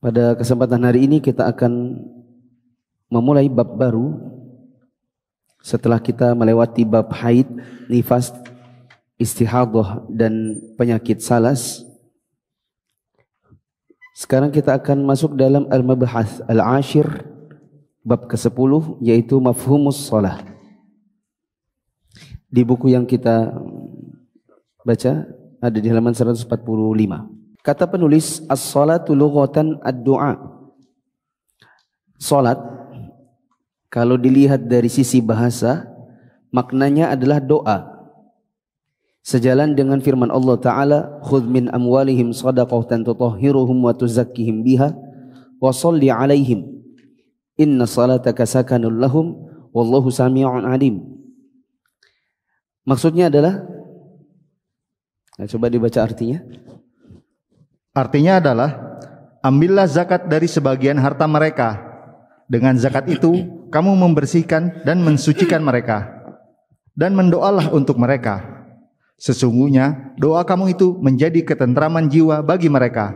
Pada kesempatan hari ini kita akan memulai bab baru setelah kita melewati bab haid, nifas, istihadah dan penyakit salas. Sekarang kita akan masuk dalam al-mabahats al-ashir, bab ke-10, yaitu mafhumus shalah. Di buku yang kita baca ada di halaman 145. Kata penulis, as-salatu lughatan ad-du'a. Salat kalau dilihat dari sisi bahasa maknanya adalah doa. Sejalan dengan firman Allah Ta'ala, khudh min amwalihim shadaqatan tutahhiruhum wa tuzakkihim biha wa shalli 'alaihim inna salataka sakanun lahum wallahu sami'un 'alim. Maksudnya adalah, coba dibaca artinya. Artinya adalah, ambillah zakat dari sebagian harta mereka. Dengan zakat itu, kamu membersihkan dan mensucikan mereka. Dan mendoalah untuk mereka. Sesungguhnya, doa kamu itu menjadi ketentraman jiwa bagi mereka.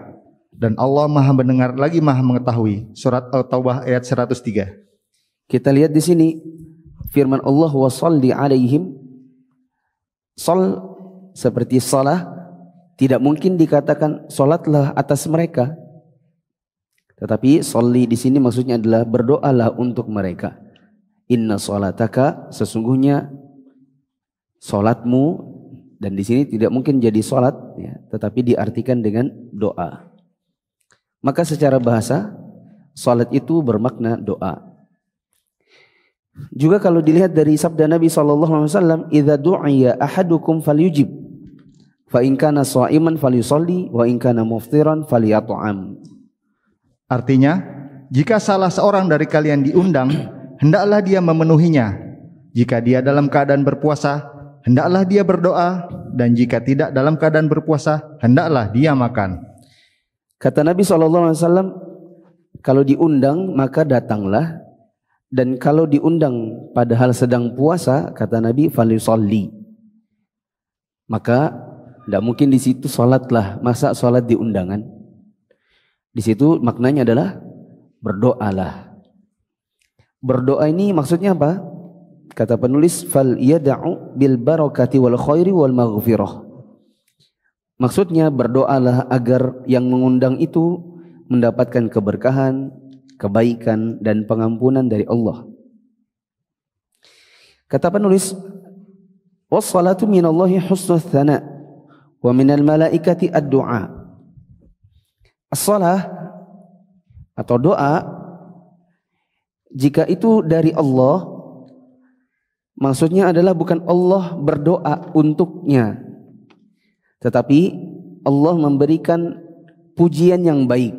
Dan Allah Maha mendengar lagi Maha mengetahui. Surat At-Taubah ayat 103. Kita lihat di sini, firman Allah, wa shalli 'alaihim. Shal seperti salah, tidak mungkin dikatakan salatlah atas mereka. Tetapi sholli di sini maksudnya adalah berdoalah untuk mereka. Inna salataka, sesungguhnya salatmu, dan di sini tidak mungkin jadi salat, ya, tetapi diartikan dengan doa. Maka secara bahasa salat itu bermakna doa. Juga kalau dilihat dari sabda Nabi SAW, idza du'iya ahadukum falyujib. Fa in kana sha'iman falyusalli wa in kana muftiran falyat'am. Artinya, jika salah seorang dari kalian diundang, hendaklah dia memenuhinya. Jika dia dalam keadaan berpuasa, hendaklah dia berdoa, dan jika tidak dalam keadaan berpuasa, hendaklah dia makan. Kata Nabi SAW, kalau diundang maka datanglah, dan kalau diundang padahal sedang puasa, kata Nabi, falyusalli. Maka tidak mungkin di situ salatlah, masa salat di undangan. Di situ maknanya adalah berdoalah. Berdoa ini maksudnya apa? Kata penulis, fal yad'u bil barakati wal khairi wal maghfirah. Maksudnya berdoalah agar yang mengundang itu mendapatkan keberkahan, kebaikan dan pengampunan dari Allah. Kata penulis, was-salatu minallahi husnul tsana wa minal malaikati ad-du'a. As-salah atau doa, jika itu dari Allah, maksudnya adalah bukan Allah berdoa untuknya, tetapi Allah memberikan pujian yang baik.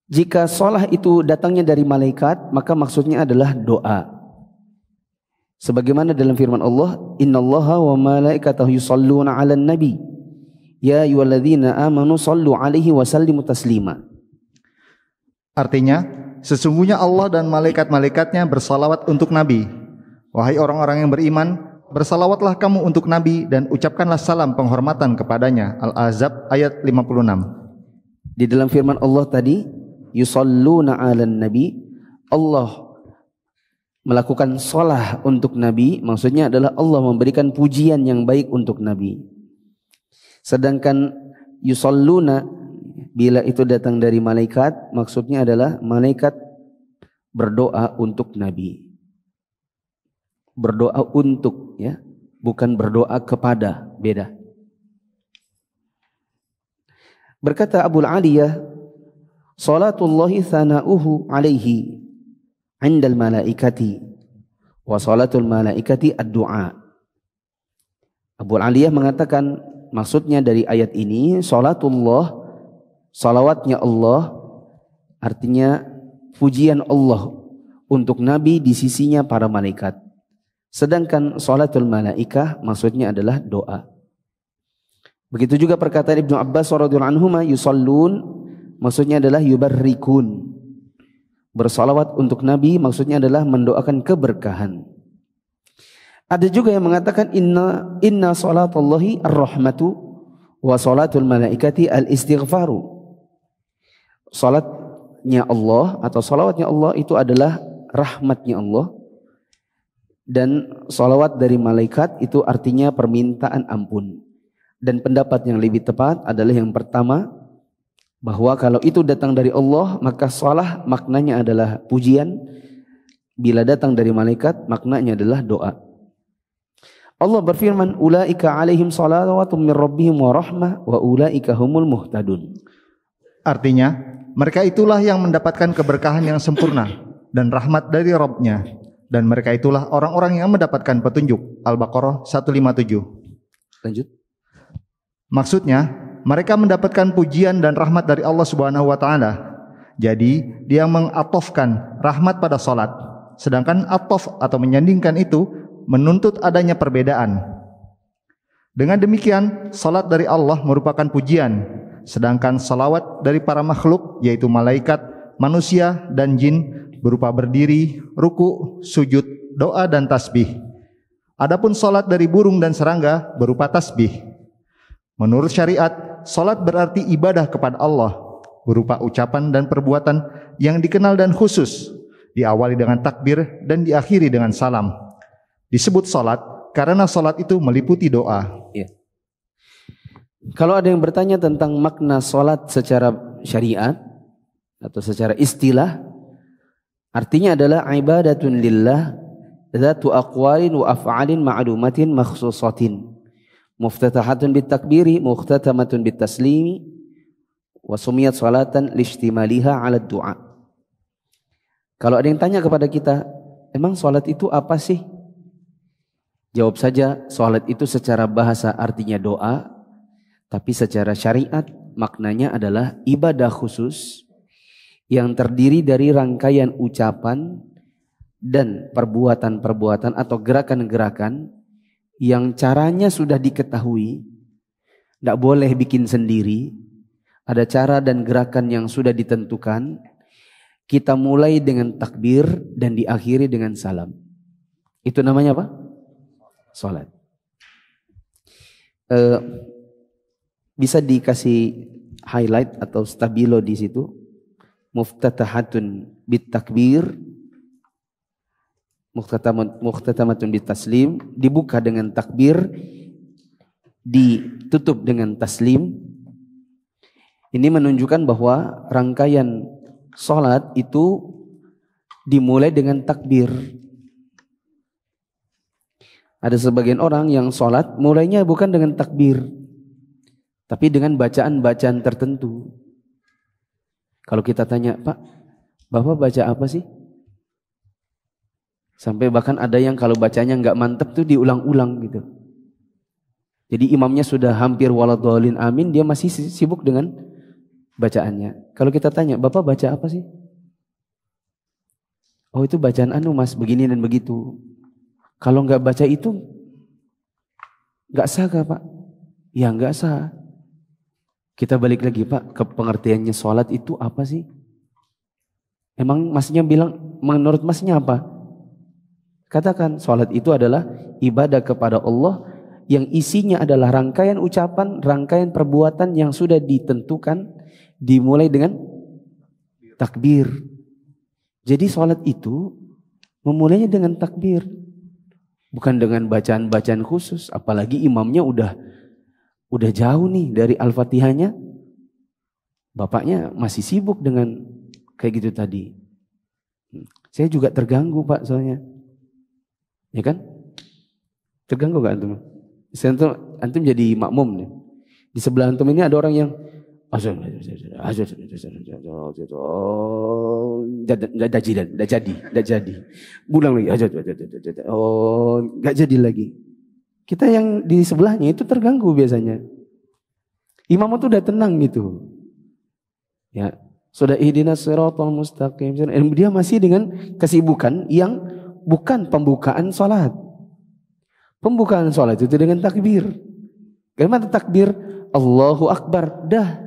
Jika salah itu datangnya dari malaikat, maka maksudnya adalah doa. Sebagaimana dalam firman Allah, innallaha wa malaikatahu yusholluna 'alan nabi ya ayyuhalladzina amanu shallu 'alaihi wa sallimu taslima. Artinya, sesungguhnya Allah dan malaikat-malaikatnya bersalawat untuk Nabi. Wahai orang-orang yang beriman, bersalawatlah kamu untuk Nabi dan ucapkanlah salam penghormatan kepadanya. Al-Ahzab ayat 56. Di dalam firman Allah tadi, yusholluna 'alan nabi, Allah melakukan shalah untuk Nabi, maksudnya adalah Allah memberikan pujian yang baik untuk Nabi. Sedangkan yusalluna, bila itu datang dari malaikat, maksudnya adalah malaikat berdoa untuk Nabi. Berdoa untuk, ya, bukan berdoa kepada, beda. Berkata Abu Aliyah, salatullahi thana'uhu alaihi indal malaikati wa salatul malaikati ad-du'a. Abu Aliyah mengatakan, maksudnya dari ayat ini, salatullah, salawatnya Allah, artinya pujian Allah untuk Nabi di sisinya para malaikat. Sedangkan salatul malaikah maksudnya adalah doa. Begitu juga perkataan Ibnu Abbas radhiyallahu anhuma, yusallun maksudnya adalah yubarrikun. Bersalawat untuk Nabi maksudnya adalah mendoakan keberkahan. Ada juga yang mengatakan inna salatallahi ar-rahmatu wa salatul malaikati al-istighfaru. salatnya Allah atau salawatnya Allah itu adalah rahmatnya Allah, dan salawat dari malaikat itu artinya permintaan ampun. Dan pendapat yang lebih tepat adalah yang pertama, bahwa kalau itu datang dari Allah maka salah maknanya adalah pujian, bila datang dari malaikat maknanya adalah doa. Allah berfirman, ulaika alaihim salawatun min rabbihim wa rahmah wa ulaika humul muhtadun. Artinya, mereka itulah yang mendapatkan keberkahan yang sempurna dan rahmat dari Rabb-Nya, dan mereka itulah orang-orang yang mendapatkan petunjuk. Al-Baqarah 157. Lanjut. Maksudnya, mereka mendapatkan pujian dan rahmat dari Allah Subhanahu wa taala. Jadi, dia mengatofkan rahmat pada salat. Sedangkan atof atau menyandingkan itu menuntut adanya perbedaan. Dengan demikian, salat dari Allah merupakan pujian, sedangkan salawat dari para makhluk yaitu malaikat, manusia dan jin berupa berdiri, ruku, sujud, doa dan tasbih. Adapun salat dari burung dan serangga berupa tasbih. Menurut syariat, salat berarti ibadah kepada Allah berupa ucapan dan perbuatan yang dikenal dan khusus, diawali dengan takbir dan diakhiri dengan salam. Disebut salat karena salat itu meliputi doa. Ya. Kalau ada yang bertanya tentang makna salat secara syariat atau secara istilah, artinya adalah ibadatun lillah dzatu aqwalin wa af'alin ma'lumatin makhsusatin muftatahatun bitakbiri mukhtatamatun bitaslimi wa sumiyat salatan lishtimaliha 'ala du'a. Kalau ada yang tanya kepada kita, emang salat itu apa sih? Jawab saja, salat itu secara bahasa artinya doa, tapi secara syariat maknanya adalah ibadah khusus yang terdiri dari rangkaian ucapan dan perbuatan-perbuatan atau gerakan-gerakan yang caranya sudah diketahui, tidak boleh bikin sendiri, ada cara dan gerakan yang sudah ditentukan. Kita mulai dengan takbir dan diakhiri dengan salam. Itu namanya apa? Salat. Bisa dikasih highlight atau stabilo di situ. Muftatahatun bitakbir, mukhtatamatun bitaslim, dibuka dengan takbir, ditutup dengan taslim. Ini menunjukkan bahwa rangkaian salat itu dimulai dengan takbir. Ada sebagian orang yang salat mulainya bukan dengan takbir, tapi dengan bacaan-bacaan tertentu. Kalau kita tanya, Pak, Bapak baca apa sih? Sampai bahkan ada yang kalau bacanya nggak mantep tuh diulang-ulang gitu. Jadi imamnya sudah hampir waladhdallin amin, dia masih sibuk dengan bacaannya. Kalau kita tanya, Bapak baca apa sih? Oh, itu bacaan Mas, begini dan begitu. Kalau nggak baca itu nggak sah kah, Pak? Ya nggak sah. Kita balik lagi, Pak, ke pengertiannya sholat itu apa sih? Emang Masnya bilang, menurut Masnya apa? Katakan, sholat itu adalah ibadah kepada Allah yang isinya adalah rangkaian ucapan, rangkaian perbuatan yang sudah ditentukan, dimulai dengan takbir. Jadi sholat itu memulainya dengan takbir, bukan dengan bacaan-bacaan khusus. Apalagi imamnya udah jauh nih dari Al-Fatihahnya, bapaknya masih sibuk dengan kayak gitu tadi. Saya juga terganggu, Pak, soalnya. Ya kan? Terganggu gak antum? Antum jadi makmum nih. Di sebelah antum ini ada orang yang tidak jadi. Bulang lagi. Oh, nggak jadi lagi. Kita yang di sebelahnya itu terganggu biasanya. Imam itu udah tenang gitu. Ya, sudah ihdinas siratal mustaqim. Dia masih dengan kesibukan yang bukan pembukaan salat. Pembukaan salat itu dengan takbir. Bagaimana takbir? Allahu Akbar. Dah.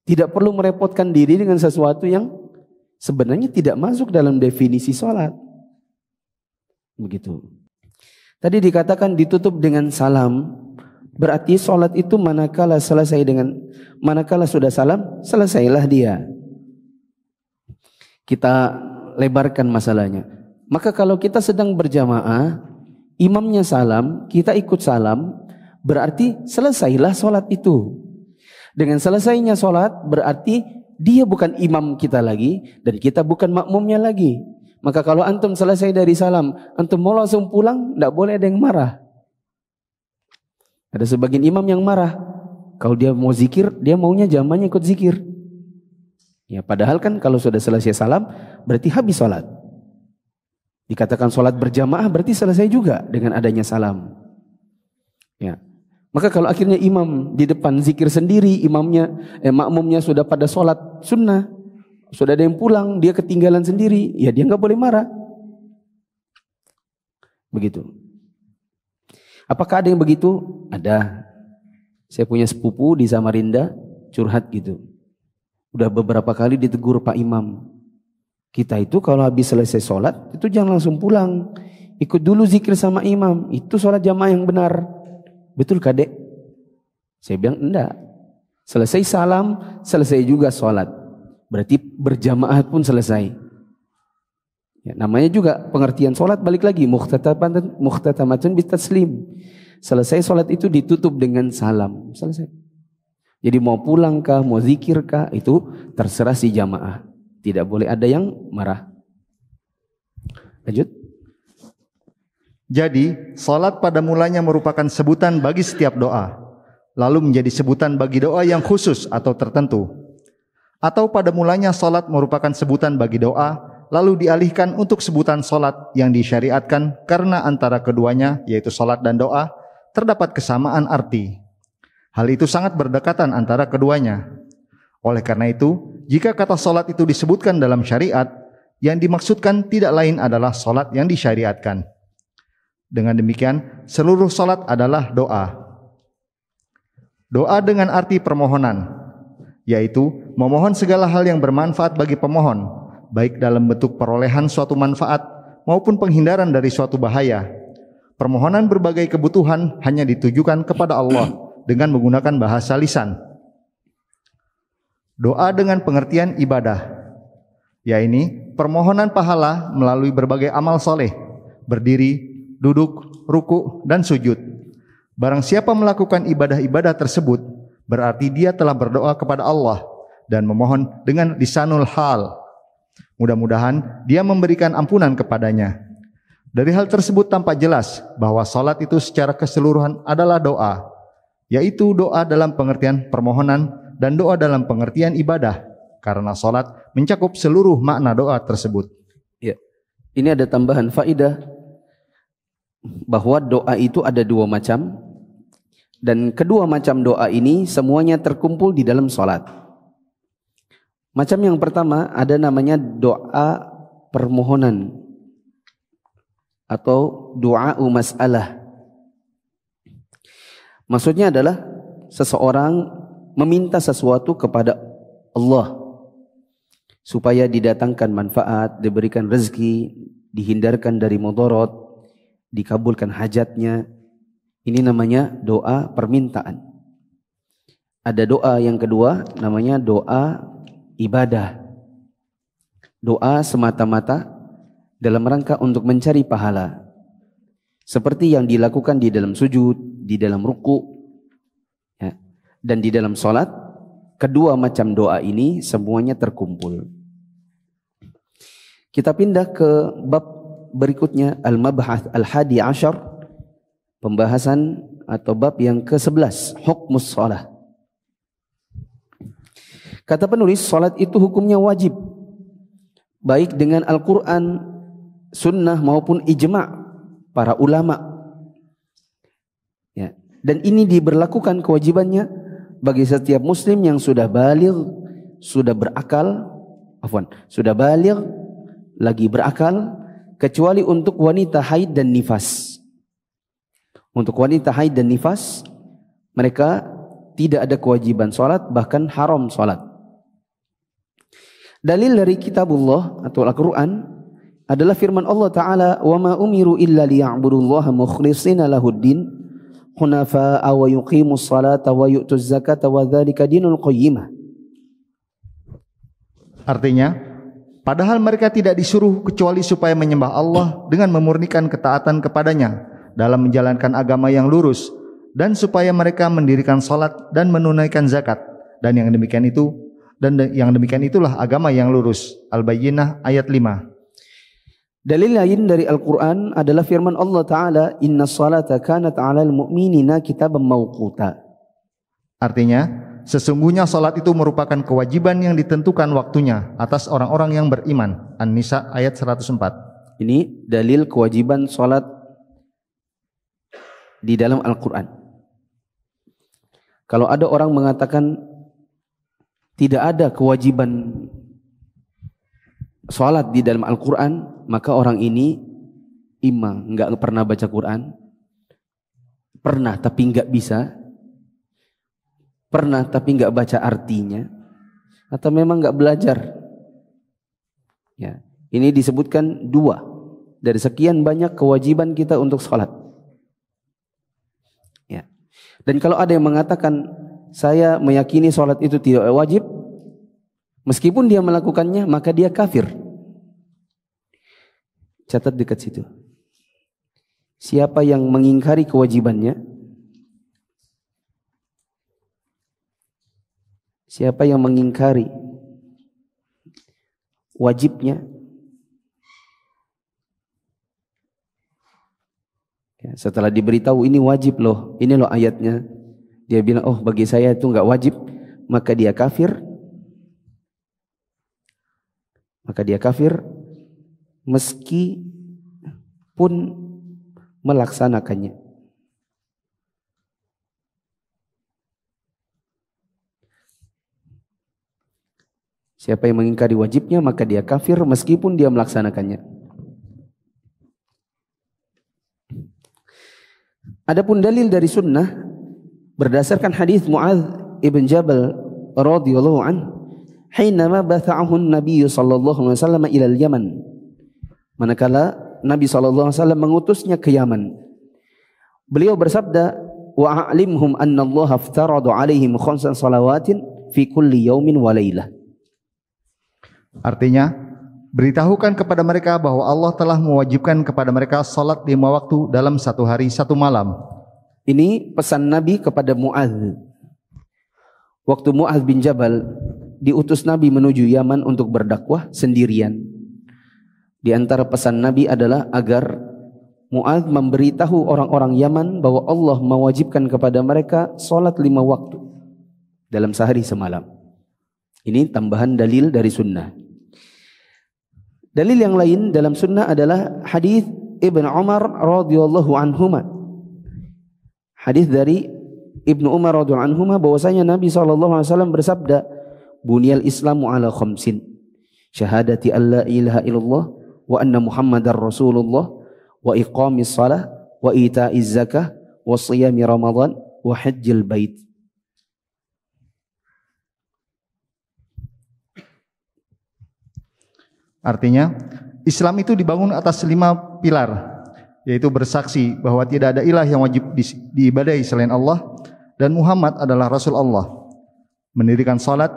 Tidak perlu merepotkan diri dengan sesuatu yang sebenarnya tidak masuk dalam definisi salat. Begitu. Tadi dikatakan ditutup dengan salam. Berarti salat itu manakala sudah salam, selesailah dia. kita lebarkan masalahnya. Maka kalau kita sedang berjamaah, imamnya salam, kita ikut salam, berarti selesailah sholat itu. Dengan selesainya sholat berarti dia bukan imam kita lagi dan kita bukan makmumnya lagi. Maka kalau antum selesai dari salam, antum mau langsung pulang, tidak boleh ada yang marah. Ada sebagian imam yang marah. Kalau dia mau zikir, dia maunya jamaahnya ikut zikir. Ya, padahal kan kalau sudah selesai salam berarti habis sholat. Dikatakan sholat berjamaah berarti selesai juga dengan adanya salam. Ya. Maka kalau akhirnya imam di depan zikir sendiri, makmumnya sudah pada sholat sunnah, sudah ada yang pulang, dia ketinggalan sendiri, ya dia nggak boleh marah. Begitu. Apakah ada yang begitu? Ada. Saya punya sepupu di Samarinda curhat gitu. Udah beberapa kali ditegur Pak Imam. Kita itu kalau habis selesai sholat itu jangan langsung pulang, ikut dulu zikir sama imam. Itu sholat jamaah yang benar. Betul kadek? Saya bilang enggak. Selesai salam, selesai juga sholat. Berarti berjamaah pun selesai. Ya, namanya juga pengertian sholat balik lagi. Mukhtatamatun bitaslim. Selesai sholat itu ditutup dengan salam. Selesai. Jadi mau pulang kah, mau zikir kah, itu terserah si jamaah. Tidak boleh ada yang marah. Lanjut. Jadi, salat pada mulanya merupakan sebutan bagi setiap doa, lalu menjadi sebutan bagi doa yang khusus atau tertentu. Atau pada mulanya salat merupakan sebutan bagi doa, lalu dialihkan untuk sebutan salat yang disyariatkan karena antara keduanya, yaitu salat dan doa, terdapat kesamaan arti. Hal itu sangat berdekatan antara keduanya. Oleh karena itu, jika kata salat itu disebutkan dalam syariat, yang dimaksudkan tidak lain adalah salat yang disyariatkan. Dengan demikian, seluruh salat adalah doa. Doa dengan arti permohonan, yaitu memohon segala hal yang bermanfaat bagi pemohon, baik dalam bentuk perolehan suatu manfaat maupun penghindaran dari suatu bahaya. Permohonan berbagai kebutuhan hanya ditujukan kepada Allah dengan menggunakan bahasa lisan. Doa dengan pengertian ibadah, yaitu permohonan pahala melalui berbagai amal soleh, berdiri, duduk, ruku, dan sujud. Barang siapa melakukan ibadah-ibadah tersebut, berarti dia telah berdoa kepada Allah dan memohon dengan lisanul hal. Mudah-mudahan dia memberikan ampunan kepadanya. Dari hal tersebut tampak jelas bahwa salat itu secara keseluruhan adalah doa, yaitu doa dalam pengertian permohonan dan doa dalam pengertian ibadah, karena salat mencakup seluruh makna doa tersebut. Ya. Ini ada tambahan faedah bahwa doa itu ada dua macam, dan kedua macam doa ini semuanya terkumpul di dalam salat. Macam yang pertama ada namanya doa permohonan atau doa mas'alah. Maksudnya adalah seseorang meminta sesuatu kepada Allah supaya didatangkan manfaat, diberikan rezeki, dihindarkan dari mudarat, dikabulkan hajatnya. Ini namanya doa permintaan. Ada doa yang kedua namanya doa ibadah. Doa semata-mata dalam rangka untuk mencari pahala. Seperti yang dilakukan di dalam sujud, di dalam ruku, ya, dan di dalam salat. Kedua macam doa ini semuanya terkumpul. Kita pindah ke bab berikutnya, al-mabhath al-hadi ashar, pembahasan atau bab yang ke-11, hukmus shalah. Kata penulis, salat itu hukumnya wajib, baik dengan Al-Quran, sunnah maupun ijma' para ulama. Ya. Dan ini diberlakukan kewajibannya bagi setiap muslim yang sudah baligh, sudah berakal, sudah baligh, lagi berakal, kecuali untuk wanita haid dan nifas. Untuk wanita haid dan nifas, mereka tidak ada kewajiban salat, bahkan haram salat. Dalil dari kitabullah atau Al-Quran adalah firman Allah Ta'ala, wa ma umiru illa liya'budullaha mukhlishina lahuddin hunafa'a wa yuqimus salata wa yu'tuz zakata wa dzalika dinul qayyimah. Artinya, Padahal mereka tidak disuruh kecuali supaya menyembah Allah dengan memurnikan ketaatan kepadanya dalam menjalankan agama yang lurus, dan supaya mereka mendirikan salat dan menunaikan zakat, dan yang demikian itulah agama yang lurus. Al-Bayyinah ayat 5. Dalil lain dari Al-Quran adalah firman Allah Ta'ala, Inna salata kanat 'alal mu'minina kitaban mawquta. Artinya, sesungguhnya salat itu merupakan kewajiban yang ditentukan waktunya atas orang-orang yang beriman. An-Nisa ayat 104. Ini dalil kewajiban salat di dalam Al-Quran. Kalau ada orang mengatakan tidak ada kewajiban salat di dalam Al-Quran, maka orang ini imam, enggak pernah baca Quran, pernah tapi enggak bisa, pernah tapi enggak baca artinya, atau memang enggak belajar. Ya, ini disebutkan 2 dari sekian banyak kewajiban kita untuk salat. Ya. Dan kalau ada yang mengatakan saya meyakini salat itu tidak wajib, meskipun dia melakukannya, maka dia kafir. Catat dekat situ. Siapa yang mengingkari kewajibannya, siapa yang mengingkari wajibnya, ya, setelah diberitahu ini wajib loh, ini loh ayatnya, dia bilang oh bagi saya itu enggak wajib, maka dia kafir. Meskipun melaksanakannya. Siapa yang mengingkari wajibnya, maka dia kafir meskipun dia melaksanakannya. Adapun dalil dari sunnah berdasarkan hadis Mu'adz ibn Jabal radhiyallahu anhu, hinama batha'ahu an-nabiy sallallahu alaihi wasallam ila al-Yaman. Manakala Nabi sallallahu alaihi wasallam mengutusnya ke Yaman, beliau bersabda, wa a'limhum anna Allah aftarada alaihim khamsan salawatin fi kulli yaumin wa lailah. Artinya, beritahukan kepada mereka bahwa Allah telah mewajibkan kepada mereka salat 5 waktu dalam 1 hari 1 malam. Ini pesan Nabi kepada Mu'adz. Waktu Mu'adz bin Jabal diutus Nabi menuju Yaman untuk berdakwah sendirian. Di antara pesan Nabi adalah agar Mu'adz memberitahu orang-orang Yaman bahwa Allah mewajibkan kepada mereka salat 5 waktu dalam sehari semalam. Ini tambahan dalil dari sunnah. Dalil yang lain dalam sunnah adalah hadis Ibn Umar radhiyallahu anhuma. Hadis dari Ibnu Umar radhiyallahu anhuma bahwasanya Nabi SAW bersabda, Bunyal Islamu ala khamsin, syahadati an la ilaha illallah wa anna Muhammadar Rasulullah, wa iqamis salah, wa ita'iz zakah, wa siyami Ramadan, wa hajjil bait. Artinya, Islam itu dibangun atas 5 pilar, yaitu bersaksi bahwa tidak ada ilah yang wajib diibadahi selain Allah, dan Muhammad adalah Rasul Allah, mendirikan salat,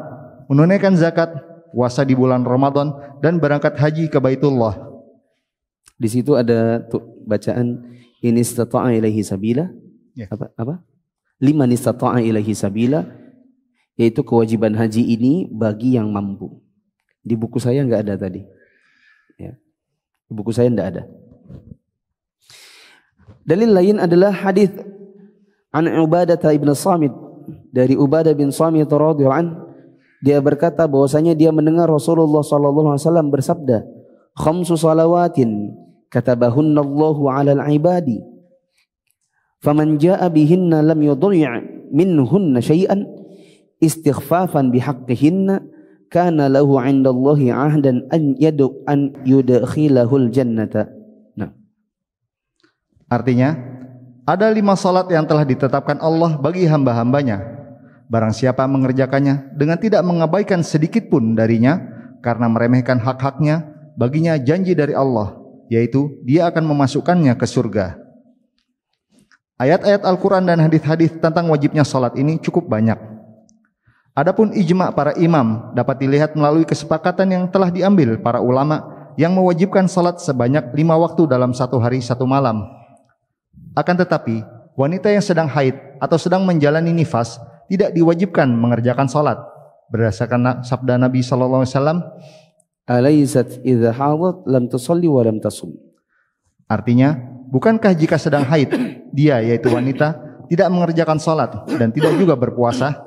menunaikan zakat, puasa di bulan Ramadan, dan berangkat haji ke Baitullah. Di situ ada bacaan in istata'a ilaihi sabila. Ya. Apa? Liman istata'a ilaihi sabila, yaitu kewajiban haji ini bagi yang mampu. Di buku saya enggak ada tadi. Ya. Di buku saya enggak ada. Dalil lain adalah hadis an Ubadah ibn Samit, dari Ubadah bin Samit radhiyallahu anhu. Dia berkata bahwasanya dia mendengar Rasulullah sallallahu alaihi wasallam bersabda, khamsu salawatin katabahunna Allahu 'alal 'ibadi, faman jaa'a bihinna lam yudhi' minhunna syai'an istighfafan bihaqqihinna kana lahu 'inda Allahi 'ahdan an yudkhilahul jannata. Nah. Artinya, ada 5 salat yang telah ditetapkan Allah bagi hamba-hambanya. Barang siapa mengerjakannya dengan tidak mengabaikan sedikit pun darinya karena meremehkan hak-haknya, baginya janji dari Allah, yaitu dia akan memasukkannya ke surga. Ayat-ayat Al-Quran dan hadis-hadis tentang wajibnya salat ini cukup banyak. Adapun ijma' para imam dapat dilihat melalui kesepakatan yang telah diambil para ulama yang mewajibkan salat sebanyak 5 waktu dalam 1 hari 1 malam. Akan tetapi, wanita yang sedang haid atau sedang menjalani nifas tidak diwajibkan mengerjakan salat. Berdasarkan sabda Nabi sallallahu alaihi wasallam, "Alaysat idza hadat lam tusalli wa lam tasum." Artinya, bukankah jika sedang haid, dia yaitu wanita tidak mengerjakan salat dan tidak juga berpuasa?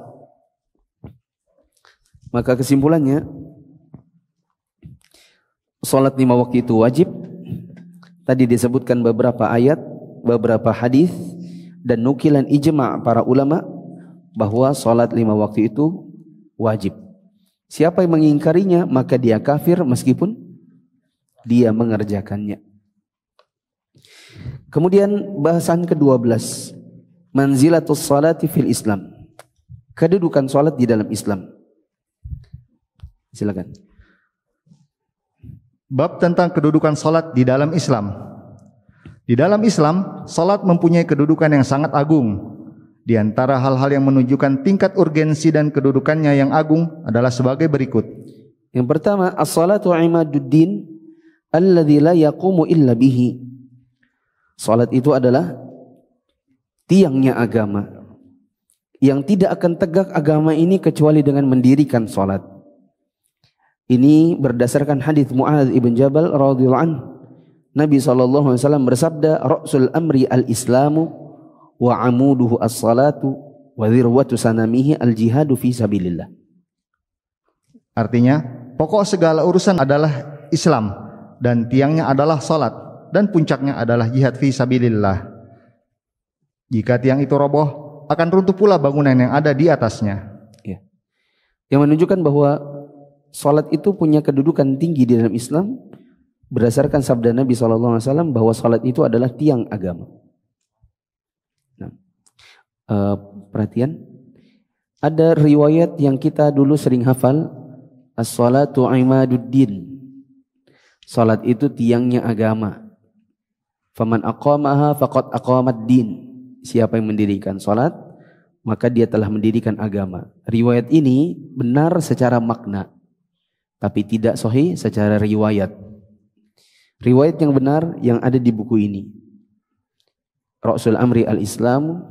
Maka kesimpulannya, salat 5 waktu itu wajib. Tadi disebutkan beberapa ayat, beberapa hadis dan nukilan ijma' para ulama bahwa salat 5 waktu itu wajib. Siapa yang mengingkarinya maka dia kafir meskipun dia mengerjakannya. Kemudian bahasan ke-12, manzilatus salati fil Islam. Kedudukan salat di dalam Islam. Silakan. Bab tentang kedudukan salat di dalam Islam. Di dalam Islam, salat mempunyai kedudukan yang sangat agung. Di antara hal-hal yang menunjukkan tingkat urgensi dan kedudukannya yang agung adalah sebagai berikut. Yang pertama, as-salatu imaduddin alladzi la yaqumu illa bihi. Salat itu adalah tiangnya agama yang tidak akan tegak agama ini kecuali dengan mendirikan salat. Ini berdasarkan hadis Mu'adz ibn Jabal radhiyallahu anhu. Nabi SAW bersabda, "Ra'sul amri al-islamu wa amuduhu as-salatu wa dhirwatu sanamihi al-jihadu fi sabilillah." Artinya, pokok segala urusan adalah Islam dan tiangnya adalah salat dan puncaknya adalah jihad fi sabilillah. Jika tiang itu roboh, akan runtuh pula bangunan yang ada di atasnya. Ya. Yang menunjukkan bahwa salat itu punya kedudukan tinggi di dalam Islam berdasarkan sabda Nabi SAW bahwa salat itu adalah tiang agama. Nah, perhatian, ada riwayat yang kita dulu sering hafal, as-salatu imaduddin. Salat itu tiangnya agama. Faman aqamaha faqad aqamad din. Siapa yang mendirikan salat, maka dia telah mendirikan agama. Riwayat ini benar secara makna, tapi tidak sahih secara riwayat. Riwayat yang benar yang ada di buku ini, Ra'sul amri al-Islam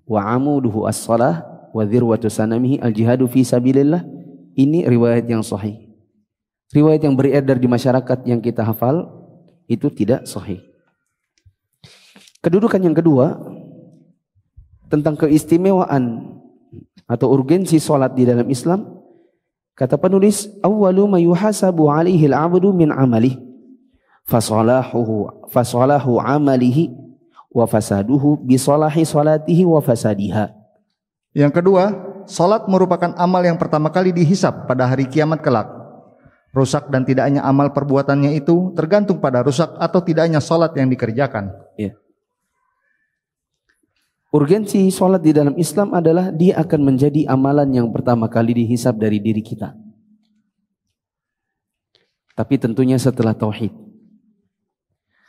wa amuduhu as-salah wa dhirwatu sanamihi al-jihadu fi sabilillah. Ini riwayat yang sahih. Riwayat yang beredar di masyarakat yang kita hafal itu tidak sahih. Kedudukan yang kedua tentang keistimewaan atau urgensi salat di dalam Islam, kata penulis, awwalu ma yuhasabu alaihi al-'abdu min 'amalihi fasalahu amalihi wa fasaduhu bi salahi salatihi wa fasadiha. Yang kedua, salat merupakan amal yang pertama kali dihisab pada hari kiamat kelak. Rusak dan tidaknya amal perbuatannya itu tergantung pada rusak atau tidaknya salat yang dikerjakan. Ya. Urgensi salat di dalam Islam adalah dia akan menjadi amalan yang pertama kali dihisab dari diri kita. Tapi tentunya setelah tauhid.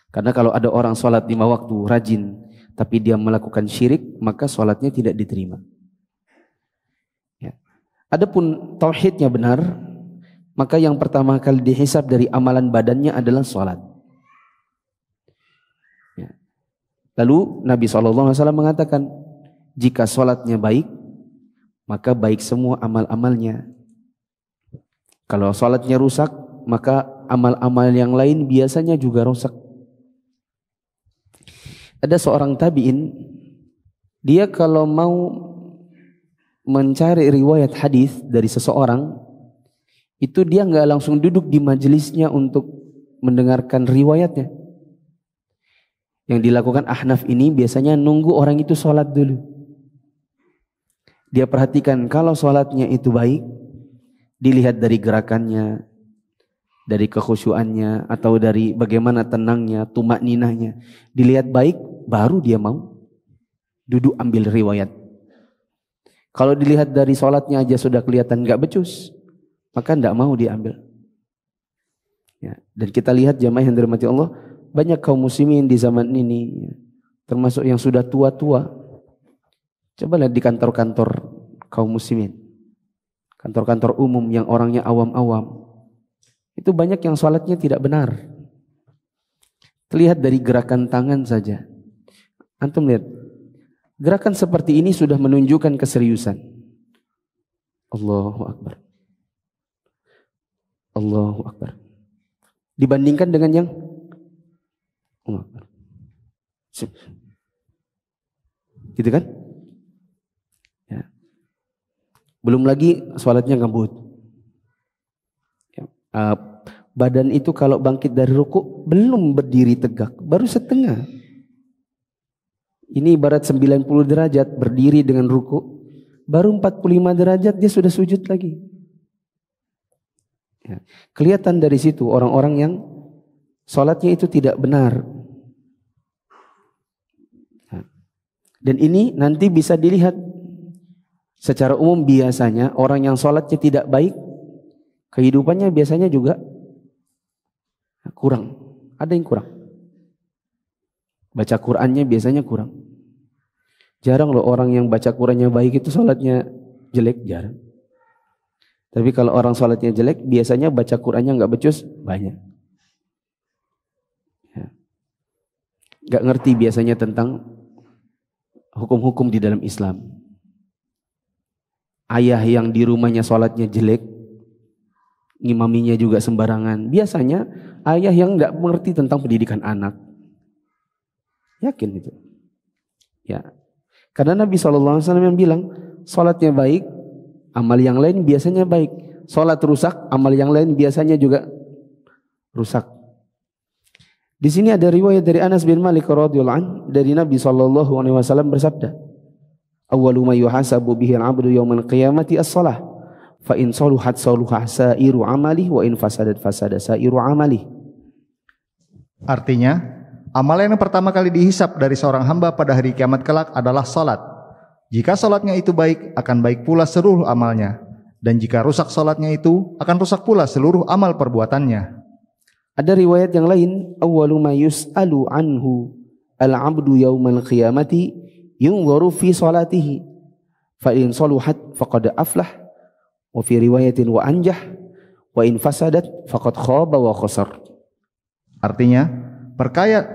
Karena kalau ada orang salat 5 waktu rajin, tapi dia melakukan syirik, maka salatnya tidak diterima. Ya. Adapun tauhidnya benar, maka yang pertama kali dihisab dari amalan badannya adalah salat. Ya. Lalu Nabi SAW mengatakan, jika salatnya baik, maka baik semua amal-amalnya. Kalau salatnya rusak, maka amal-amal yang lain biasanya juga rusak. Ada seorang tabi'in, dia kalau mau mencari riwayat hadis dari seseorang, itu dia nggak langsung duduk di majelisnya untuk mendengarkan riwayatnya. Yang dilakukan Ahnaf ini biasanya nunggu orang itu sholat dulu. Dia perhatikan kalau sholatnya itu baik, dilihat dari gerakannya, dari kekhusyuannya, atau dari bagaimana tenangnya, tumakninahnya. Dilihat baik, baru dia mau duduk ambil riwayat. Kalau dilihat dari sholatnya aja sudah kelihatan nggak becus, maka tidak mau diambil. Ya, dan kita lihat jamaah yang dirahmati Allah, banyak kaum muslimin di zaman ini, termasuk yang sudah tua-tua. Coba lihat di kantor-kantor kaum muslimin. kantor-kantor umum yang orangnya awam-awam, itu banyak yang sholatnya tidak benar. Terlihat dari gerakan tangan saja. Antum lihat, gerakan seperti ini sudah menunjukkan keseriusan. Allahu Akbar, Allahu Akbar. Dibandingkan dengan yang Allahu Akbar, gitu kan? Ya. Belum lagi sholatnya ngebut. Ya. Badan itu kalau bangkit dari ruku belum berdiri tegak, baru setengah. Ini ibarat 90 derajat berdiri dengan ruku, baru 45 derajat dia sudah sujud lagi. Ya. Kelihatan dari situ orang-orang yang sholatnya itu tidak benar. Ya. Dan ini nanti bisa dilihat secara umum. Biasanya orang yang sholatnya tidak baik, kehidupannya biasanya juga kurang. Ada yang kurang. Baca Qur'annya biasanya kurang. Jarang loh orang yang baca Qur'annya baik itu sholatnya jelek, jarang. Tapi kalau orang sholatnya jelek, biasanya baca Qur'annya nggak becus, banyak. Ya. Nggak ngerti biasanya tentang hukum-hukum di dalam Islam. Ayah yang di rumahnya sholatnya jelek, ngimaminya juga sembarangan. Biasanya ayah yang nggak mengerti tentang pendidikan anak. Yakin itu. Ya. Karena Nabi SAW yang bilang, sholatnya baik, amal yang lain biasanya baik. Sholat rusak, amal yang lain biasanya juga rusak. Di sini ada riwayat dari Anas bin Malik radhiyallahu anhu dari Nabi SAW bersabda, "Awwalu ma yuhasabu bihi al-'abdu yaumal qiyamati as-shalah, fa in saluhat saluha sa'iru 'amalihi wa in fasadat fasada sa'iru 'amalihi." Artinya, amalan yang pertama kali dihisap dari seorang hamba pada hari kiamat kelak adalah salat. Jika salatnya itu baik, akan baik pula seluruh amalnya. Dan jika rusak salatnya itu, akan rusak pula seluruh amal perbuatannya. Ada riwayat yang lain, awwalu ma yus'alu anhu al-'abdu yaumal qiyamati yunzaru fi salatihi fa in saluhat faqad aflah wa fi riwayatin wa anjah wa in fasadat faqad khaba wa khasar. Artinya,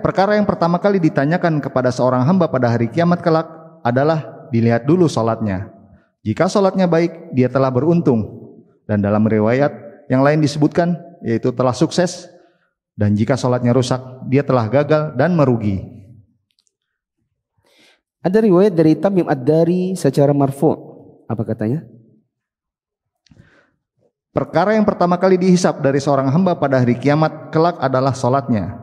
perkara yang pertama kali ditanyakan kepada seorang hamba pada hari kiamat kelak adalah dilihat dulu salatnya. Jika salatnya baik, dia telah beruntung. Dan dalam riwayat yang lain disebutkan, yaitu telah sukses. Dan jika salatnya rusak, dia telah gagal dan merugi. Ada riwayat dari Tamim Ad-Dari secara marfu'. Apa katanya? Perkara yang pertama kali dihisap dari seorang hamba pada hari kiamat kelak adalah salatnya.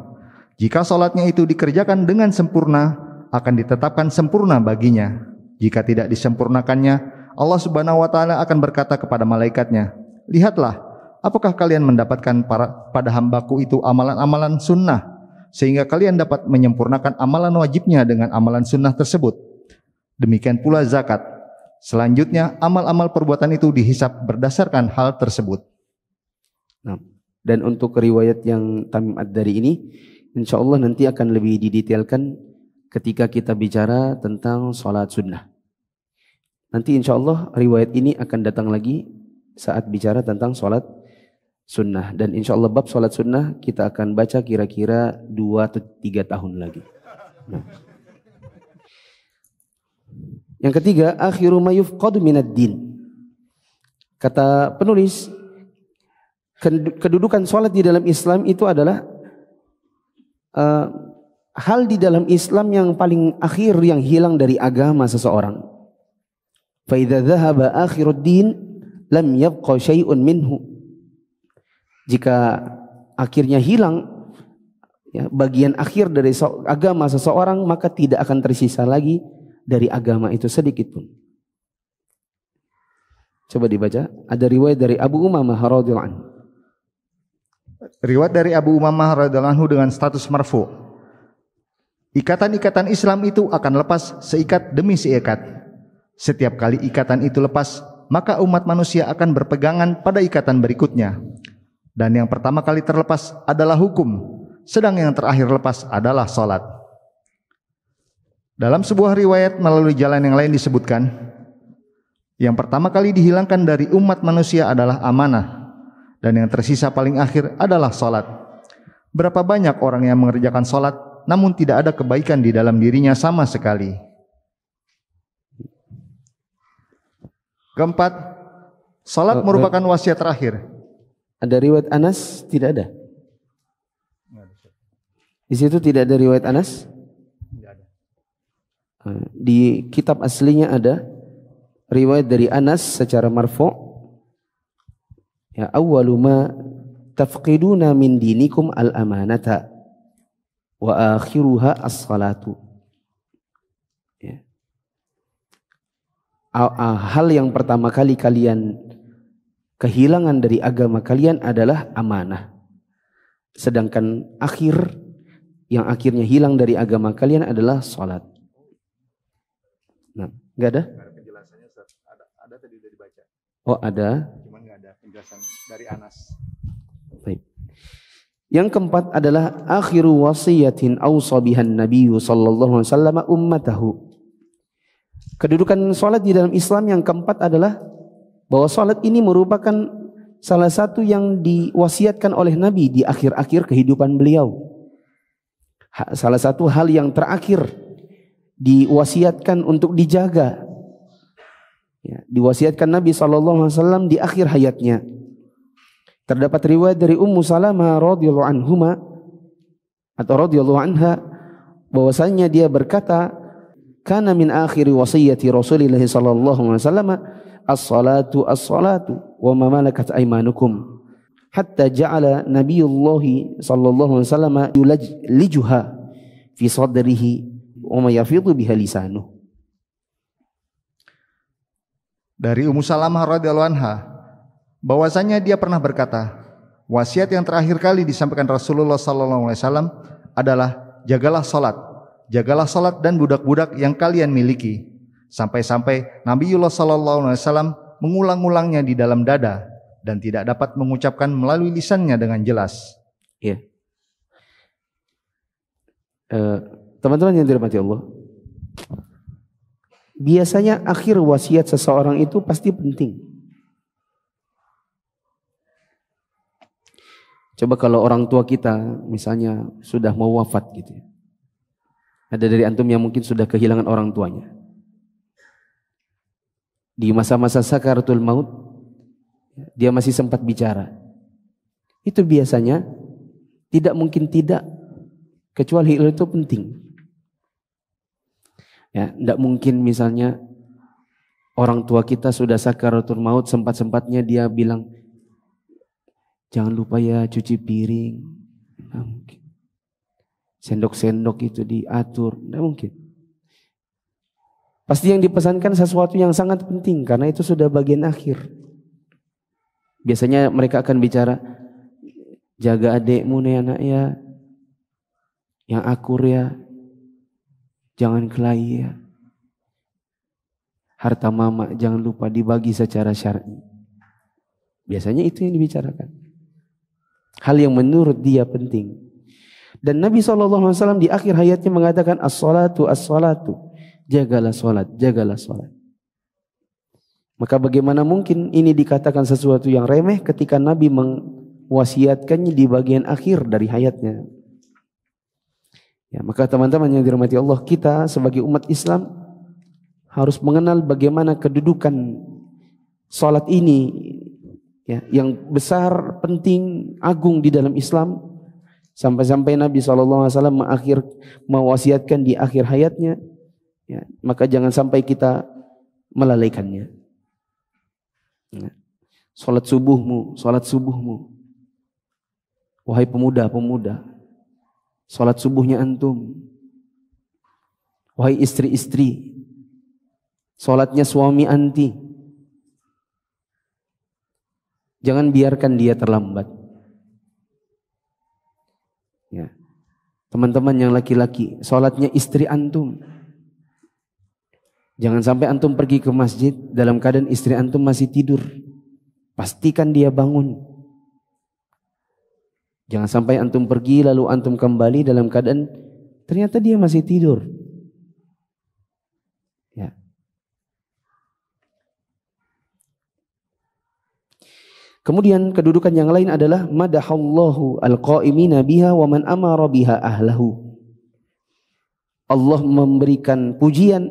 Jika salatnya itu dikerjakan dengan sempurna, akan ditetapkan sempurna baginya. Jika tidak disempurnakannya, Allah Subhanahu wa taala akan berkata kepada malaikatnya, "Lihatlah, apakah kalian mendapatkan pada hambaku itu amalan-amalan sunnah, sehingga kalian dapat menyempurnakan amalan wajibnya dengan amalan sunnah tersebut. Demikian pula zakat. Selanjutnya, amal-amal perbuatan itu dihisap berdasarkan hal tersebut." Nah, dan untuk riwayat yang Tamim Ad-Dari ini, insya Allah nanti akan lebih didetailkan ketika kita bicara tentang sholat sunnah. Nanti insya Allah riwayat ini akan datang lagi saat bicara tentang sholat sunnah. Dan insya Allah bab sholat sunnah kita akan baca kira-kira 2 atau 3 tahun lagi. Nah. Yang ketiga, akhiru ma yufqadu minad din. Kata penulis, kedudukan sholat di dalam Islam itu adalah hal di dalam Islam yang paling akhir yang hilang dari agama seseorang. Fa idza dhahaba akhirud din lam yabqa syai'un minhu. Jika akhirnya hilang ya, bagian akhir dari agama seseorang, maka tidak akan tersisa lagi dari agama itu sedikit pun. Coba dibaca, ada riwayat dari Abu Umamah radhiyallahu anhu. Riwayat dari Abu Umamah radhiyallahu anhu dengan status marfu. Ikatan-ikatan Islam itu akan lepas seikat demi seikat. Setiap kali ikatan itu lepas, maka umat manusia akan berpegangan pada ikatan berikutnya. Dan yang pertama kali terlepas adalah hukum, sedang yang terakhir lepas adalah salat. Dalam sebuah riwayat melalui jalan yang lain disebutkan, Yang pertama kali dihilangkan dari umat manusia adalah amanah, dan yang tersisa paling akhir adalah salat. Berapa banyak orang yang mengerjakan salat namun tidak ada kebaikan di dalam dirinya sama sekali. Keempat, salat merupakan wasiat terakhir. Ada riwayat Anas? Tidak ada. Di situ tidak ada riwayat Anas? Tidak ada. Di kitab aslinya ada riwayat dari Anas secara marfu'. Ya, awwalu ma tafqiduna min dinikum al-amanata wa akhiruha as-salatu. Ya. Hal yang pertama kali kalian kehilangan dari agama kalian adalah amanah. Sedangkan yang akhirnya hilang dari agama kalian adalah salat. Nah, enggak ada? Penjelasannya ada tadi udah dibaca. Oh, ada. Cuman enggak ada penjelasan dari Anas. Baik. Yang keempat adalah akhiru wasiyatin awsa bihan nabiyyu sallallahu alaihi wasallam ummatahu. Kedudukan salat di dalam Islam yang keempat adalah bahwa salat ini merupakan salah satu yang diwasiatkan oleh Nabi di akhir-akhir kehidupan beliau. Salah satu hal yang terakhir diwasiatkan untuk dijaga. Ya, diwasiatkan Nabi SAW di akhir hayatnya. Terdapat riwayat dari Ummu Salamah radhiyallahu anhuma atau radhiyallahu anha bahwasanya dia berkata, "Kana min akhiri wasiyati Rasulillah sallallahu alaihi wasallam as-salatu as-salatu wa ma malakat aymanukum." Hatta ja'ala Nabiyullah sallallahu alaihi wasallam yulajlijuha fi sadrihi wa ma yafidu biha lisanuh. Dari Ummu Salamah radhiyallahu anha bahwasanya dia pernah berkata, wasiat yang terakhir kali disampaikan Rasulullah sallallahu alaihi wasallam adalah jagalah salat dan budak-budak yang kalian miliki. Sampai-sampai Nabiullah sallallahu alaihi wasallam mengulang-ulangnya di dalam dada dan tidak dapat mengucapkan melalui lisannya dengan jelas. Ya. Teman-teman yang dirahmati Allah, biasanya akhir wasiat seseorang itu pasti penting. Coba kalau orang tua kita misalnya sudah mau wafat gitu ya. Ada dari antum yang mungkin sudah kehilangan orang tuanya. Di masa-masa sakaratul maut, dia masih sempat bicara. Itu biasanya tidak mungkin tidak, kecuali itu penting. Ya, tidak mungkin misalnya orang tua kita sudah sakaratul maut, sempat-sempatnya dia bilang, jangan lupa ya cuci piring. Tidak mungkin. Sendok-sendok itu diatur. Tidak mungkin. Pasti yang dipesankan sesuatu yang sangat penting, karena itu sudah bagian akhir. Biasanya mereka akan bicara, jaga adekmu nih anak ya, yang akur ya, jangan kelahi ya. Harta mama jangan lupa dibagi secara syar'i. Biasanya itu yang dibicarakan. Hal yang menurut dia penting. Dan Nabi SAW di akhir hayatnya mengatakan as-salatu as-salatu. Jagalah salat, jagalah salat. Maka bagaimana mungkin ini dikatakan sesuatu yang remeh ketika Nabi mewasiatkannya di bagian akhir dari hayatnya. Ya, maka teman-teman yang dirahmati Allah, kita sebagai umat Islam harus mengenal bagaimana kedudukan salat ini, ya, yang besar, penting, agung di dalam Islam. Sampai-sampai Nabi SAW mewasiatkan di akhir hayatnya, ya, maka jangan sampai kita melalaikannya. Ya. Salat subuhmu, wahai pemuda-pemuda, salat subuhnya antum. Wahai istri-istri, salatnya suami anti. Jangan biarkan dia terlambat. Ya. Teman-teman yang laki-laki, salatnya istri antum. Jangan sampai antum pergi ke masjid dalam keadaan istri antum masih tidur. Pastikan dia bangun. Jangan sampai antum pergi lalu antum kembali dalam keadaan ternyata dia masih tidur. Ya. Kemudian kedudukan yang lain adalah madahallahu alqaimina biha wa man amara biha ahlahu. Allah memberikan pujian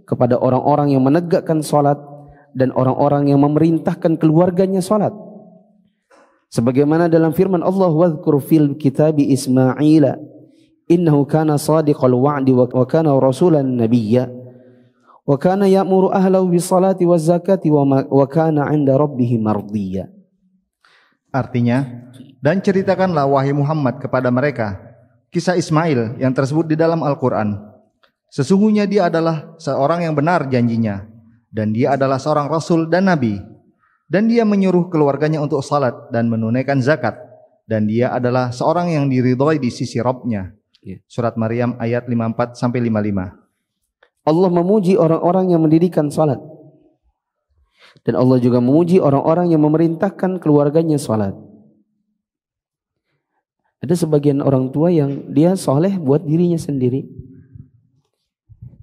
kepada orang-orang yang menegakkan salat dan orang-orang yang memerintahkan keluarganya salat. Sebagaimana dalam firman Allah, wadhkur fil kitabi Ismaila innahu kana sadiqal wa'di wa kana rasulan nabiyya wa kana ya'muru ahlahu bis salati waz zakati wa kana 'inda rabbih mardiyya. Artinya, dan ceritakanlah wahai Muhammad kepada mereka kisah Ismail yang tersebut di dalam Al-Quran. Sesungguhnya dia adalah seorang yang benar janjinya, dan dia adalah seorang rasul dan nabi, dan dia menyuruh keluarganya untuk salat dan menunaikan zakat, dan dia adalah seorang yang diridhai di sisi Rabb-nya. Surat Maryam ayat 54 sampai 55. Allah memuji orang-orang yang mendirikan salat, dan Allah juga memuji orang-orang yang memerintahkan keluarganya salat. Ada sebagian orang tua yang dia soleh buat dirinya sendiri.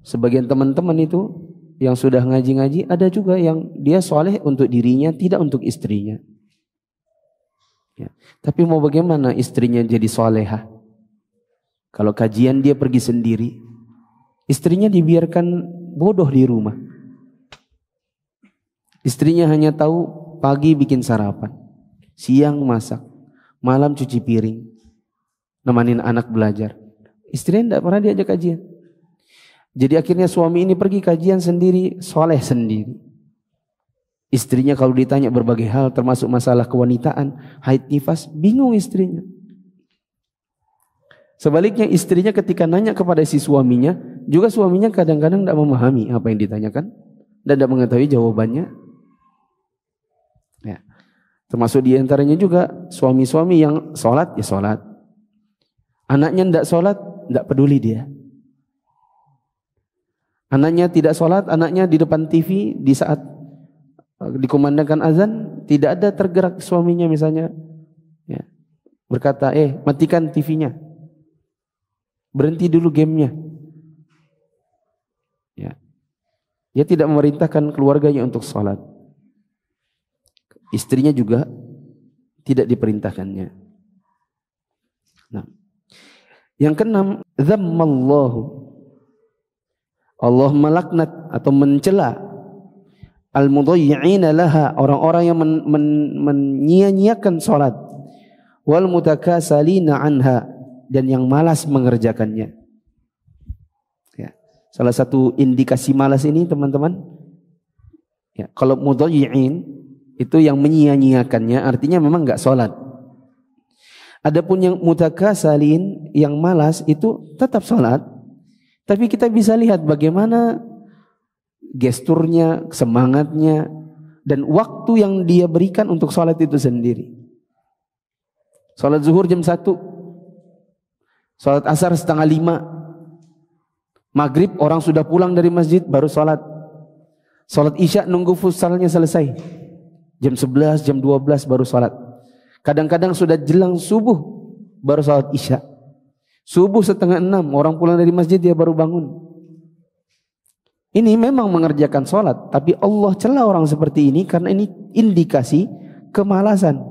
Sebagian teman-teman itu yang sudah ngaji-ngaji, ada juga yang dia soleh untuk dirinya, tidak untuk istrinya. Ya. Tapi mau bagaimana istrinya jadi solehah? Kalau kajian dia pergi sendiri, istrinya dibiarkan bodoh di rumah. Istrinya hanya tahu pagi bikin sarapan, siang masak, malam cuci piring, nemanin anak belajar. Istrinya tidak pernah diajak kajian. Jadi akhirnya suami ini pergi kajian sendiri, soleh sendiri. Istrinya kalau ditanya berbagai hal termasuk masalah kewanitaan, haid nifas, bingung istrinya. Sebaliknya istrinya ketika nanya kepada si suaminya, juga suaminya kadang-kadang tidak memahami apa yang ditanyakan dan tidak mengetahui jawabannya. Ya. Termasuk diantaranya juga suami-suami yang sholat, ya sholat. Anaknya tidak sholat, tidak peduli dia. Anaknya tidak sholat, anaknya di depan TV di saat dikumandangkan azan, tidak ada tergerak suaminya misalnya. Ya. Berkata, matikan TV-nya. Berhenti dulu gamenya. Ya. Dia tidak memerintahkan keluarganya untuk sholat. Istrinya juga tidak diperintahkannya. Nah. Yang keenam, dzammallahu. Allah melaknat atau mencela al-mudayyi'ina laha, orang-orang yang menyia-nyiakan salat, wal mutakasalina anha, dan yang malas mengerjakannya. Ya. Salah satu indikasi malas ini teman-teman, ya, kalau mudayyi'in itu yang menyia-nyiakannya, artinya memang enggak salat. Adapun yang mutakasalin, yang malas, itu tetap salat. Tapi kita bisa lihat bagaimana gesturnya, semangatnya, dan waktu yang dia berikan untuk sholat itu sendiri. Sholat zuhur jam 1, sholat asar 4:30, maghrib orang sudah pulang dari masjid baru sholat. Sholat isya nunggu futsalnya selesai, jam 11, jam 12 baru sholat. Kadang-kadang sudah jelang subuh baru sholat isya. Subuh 5:30 orang pulang dari masjid dia baru bangun. Ini memang mengerjakan sholat, tapi Allah cela orang seperti ini karena ini indikasi kemalasan.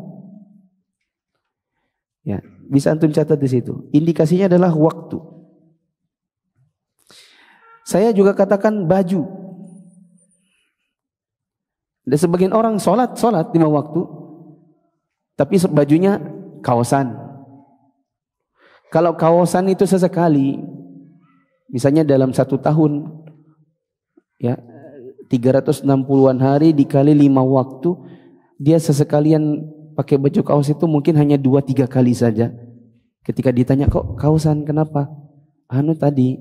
Ya, bisa antum catat di situ. Indikasinya adalah waktu. Saya juga katakan baju. Ada sebagian orang sholat 5 waktu, tapi bajunya kaosan. Kalau kaosan itu sesekali, misalnya dalam 1 tahun, ya 360-an hari dikali 5 waktu, dia sesekalian pakai baju kaos itu mungkin hanya 2-3 kali saja. Ketika ditanya, kok kaosan kenapa? Tadi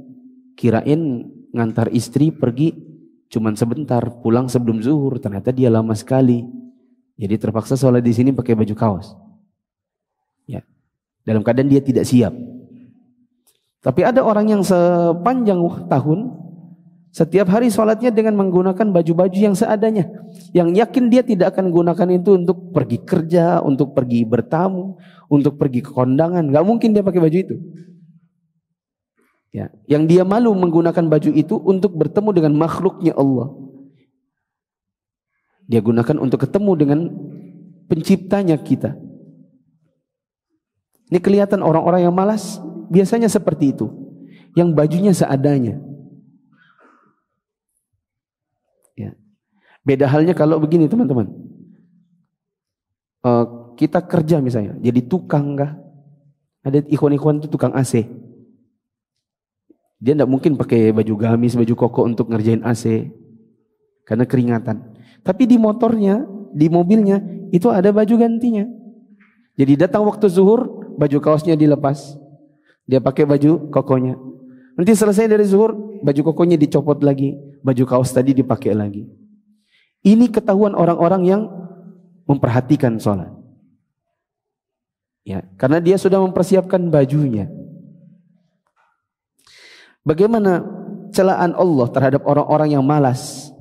kirain ngantar istri pergi cuman sebentar, pulang sebelum zuhur, ternyata dia lama sekali. Jadi terpaksa sholat di sini pakai baju kaos. Ya. Dalam keadaan dia tidak siap. Tapi ada orang yang sepanjang tahun setiap hari sholatnya dengan menggunakan baju-baju yang seadanya, yang yakin dia tidak akan gunakan itu untuk pergi kerja, untuk pergi bertamu, untuk pergi ke kondangan. Gak mungkin dia pakai baju itu. Ya, yang dia malu menggunakan baju itu untuk bertemu dengan makhluknya Allah. Dia gunakan untuk ketemu dengan penciptanya kita. Ini kelihatan orang-orang yang malas biasanya seperti itu, yang bajunya seadanya. Ya. Beda halnya kalau begini teman-teman, kita kerja misalnya, jadi tukang kah? Ada ikhwan-ikhwan itu tukang AC. Dia tidak mungkin pakai baju gamis, baju koko untuk ngerjain AC, karena keringatan. Tapi di motornya, di mobilnya, itu ada baju gantinya. Jadi datang waktu zuhur, baju kaosnya dilepas, dia pakai baju kokonya. Nanti selesai dari zuhur, baju kokonya dicopot lagi, baju kaos tadi dipakai lagi. Ini ketahuan orang-orang yang memperhatikan sholat. Ya, karena dia sudah mempersiapkan bajunya. Bagaimana celaan Allah terhadap orang-orang yang malas,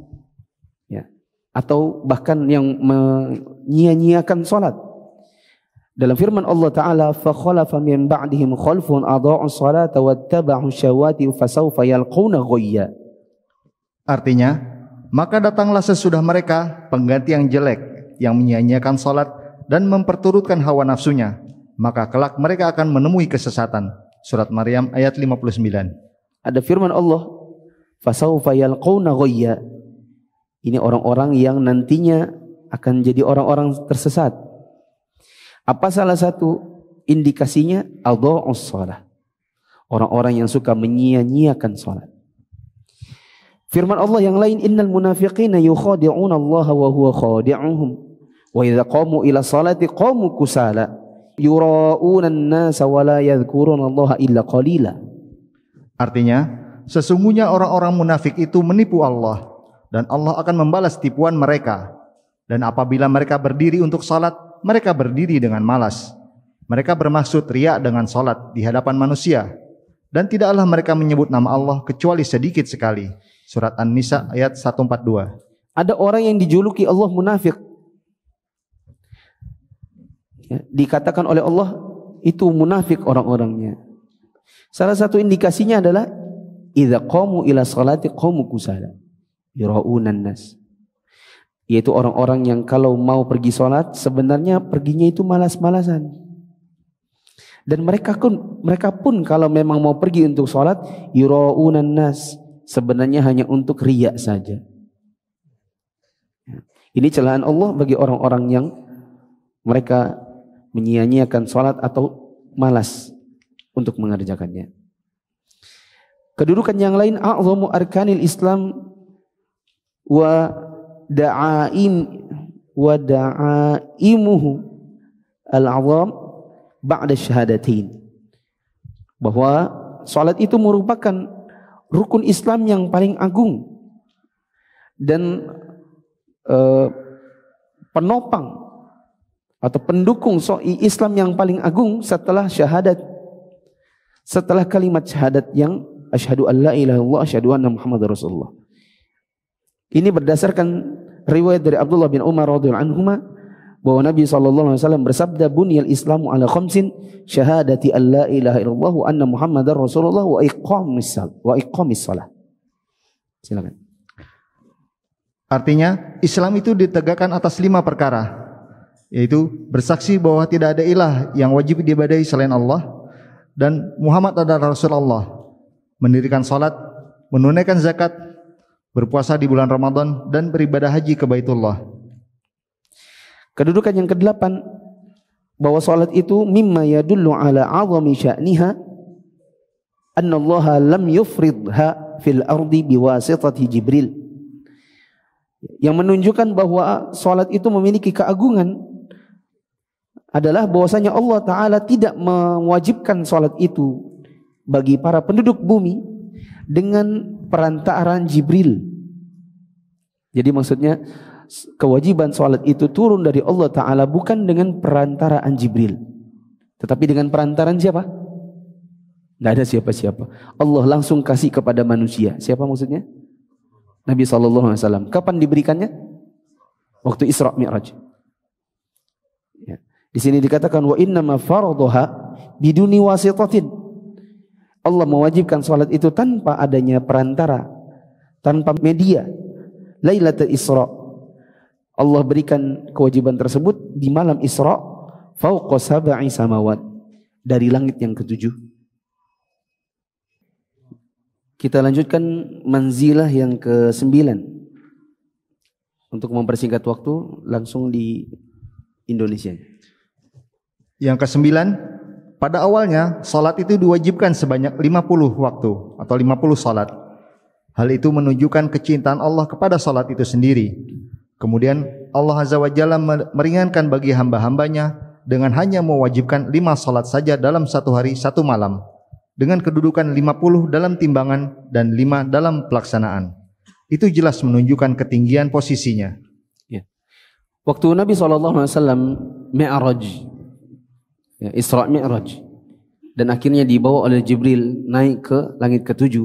ya, atau bahkan yang menyia-nyiakan sholat? Dalam firman Allah Ta'ala, فَخَلَفَ مِنْ بَعْدِهِمْ خَلْفٌ أَضَاعُوا الصَّلَاةَ وَاتَّبَعُوا الشَّهَوَاتِ فَسَوْفَ يَلْقَوْنَ غَيًّا. Artinya, maka datanglah sesudah mereka pengganti yang jelek, yang menyia-nyiakan salat dan memperturutkan hawa nafsunya, maka kelak mereka akan menemui kesesatan. Surat Maryam ayat 59. Ada firman Allah, فَسَوْفَ يَلْقَوْنَ غَيًّا. Ini orang-orang yang nantinya akan jadi orang-orang tersesat. Apa salah satu indikasinya? Adha'us shalah. Orang-orang yang suka menyia-nyiakan salat. Firman Allah yang lain, innal munafiqina yukhadi'una Allah wa huwa khadi'uhum wa idza qamu ila salati qamu kusala yura'una an-nasa wa la yadhkuruna Allah illa qalila. Artinya, sesungguhnya orang-orang munafik itu menipu Allah dan Allah akan membalas tipuan mereka. Dan apabila mereka berdiri untuk salat, mereka berdiri dengan malas. Mereka bermaksud riya dengan salat di hadapan manusia, dan tidaklah mereka menyebut nama Allah kecuali sedikit sekali. Surat An-Nisa ayat 142. Ada orang yang dijuluki Allah munafik. Ya, dikatakan oleh Allah itu munafik orang-orangnya. Salah satu indikasinya adalah idza qamu ila sholati qamu kusala yura'unan nas. Yaitu orang-orang yang kalau mau pergi sholat sebenarnya perginya itu malas-malasan. Dan mereka pun kalau memang mau pergi untuk sholat yura'unan nas, sebenarnya hanya untuk riya saja. Ini celaan Allah bagi orang-orang yang mereka menyia-nyiakan sholat atau malas untuk mengerjakannya. Kedudukan yang lain, a'zamu arkanil Islam wa da'aimuhu al-'azam ba'da syahadatain. Bahwa salat itu merupakan rukun Islam yang paling agung dan penopang atau pendukung Islam yang paling agung setelah syahadat, setelah kalimat syahadat yang asyhadu an la ilaha illallah asyhadu anna muhammadar rasulullah. Ini berdasarkan riwayat dari Abdullah bin Umar radhiyallahu anhuma bahwa Nabi SAW bersabda, bunyal Islamu ala khamsin syahadati an la ilaha illallah wa anna muhammadar rasulullah wa iqamis salah. Silakan. Artinya Islam itu ditegakkan atas 5 perkara, yaitu bersaksi bahwa tidak ada ilah yang wajib diibadahi selain Allah dan Muhammad adalah Rasulullah, mendirikan salat, menunaikan zakat, berpuasa di bulan Ramadan dan beribadah haji ke Baitullah. Kedudukan yang ke-8, bahwa salat itu mimma yadullu ala 'azami sya'niha anna Allah lam yufridha fil ardi biwasitati Jibril. Yang menunjukkan bahwa salat itu memiliki keagungan adalah bahwasanya Allah Ta'ala tidak mewajibkan salat itu bagi para penduduk bumi dengan perantaraan Jibril. Jadi maksudnya kewajiban salat itu turun dari Allah Ta'ala bukan dengan perantaraan Jibril, tetapi dengan perantaraan siapa? Tidak ada siapa-siapa. Allah langsung kasih kepada manusia. Siapa maksudnya? Nabi SAW. Kapan diberikannya? Waktu Isra Mi'raj. Ya. Di sini dikatakan wa innama faradhaha biduni wasitatin. Allah mewajibkan salat itu tanpa adanya perantara, tanpa media. Lailatul Isra. Allah berikan kewajiban tersebut di malam Isra fauqa sab'i samawat, dari langit yang ketujuh. Kita lanjutkan manzilah yang ke-9. Untuk mempersingkat waktu, langsung di Indonesia. Yang ke-9, pada awalnya salat itu diwajibkan sebanyak 50 waktu atau 50 salat. Hal itu menunjukkan kecintaan Allah kepada salat itu sendiri. Kemudian Allah Azza wa Jalla meringankan bagi hamba-hambanya dengan hanya mewajibkan 5 salat saja dalam satu hari satu malam, dengan kedudukan 50 dalam timbangan dan 5 dalam pelaksanaan. Itu jelas menunjukkan ketinggian posisinya. Ya. Waktu Nabi SAW Mi'raj, ya, Isra Mi'raj, dan akhirnya dibawa oleh Jibril naik ke langit ke-7.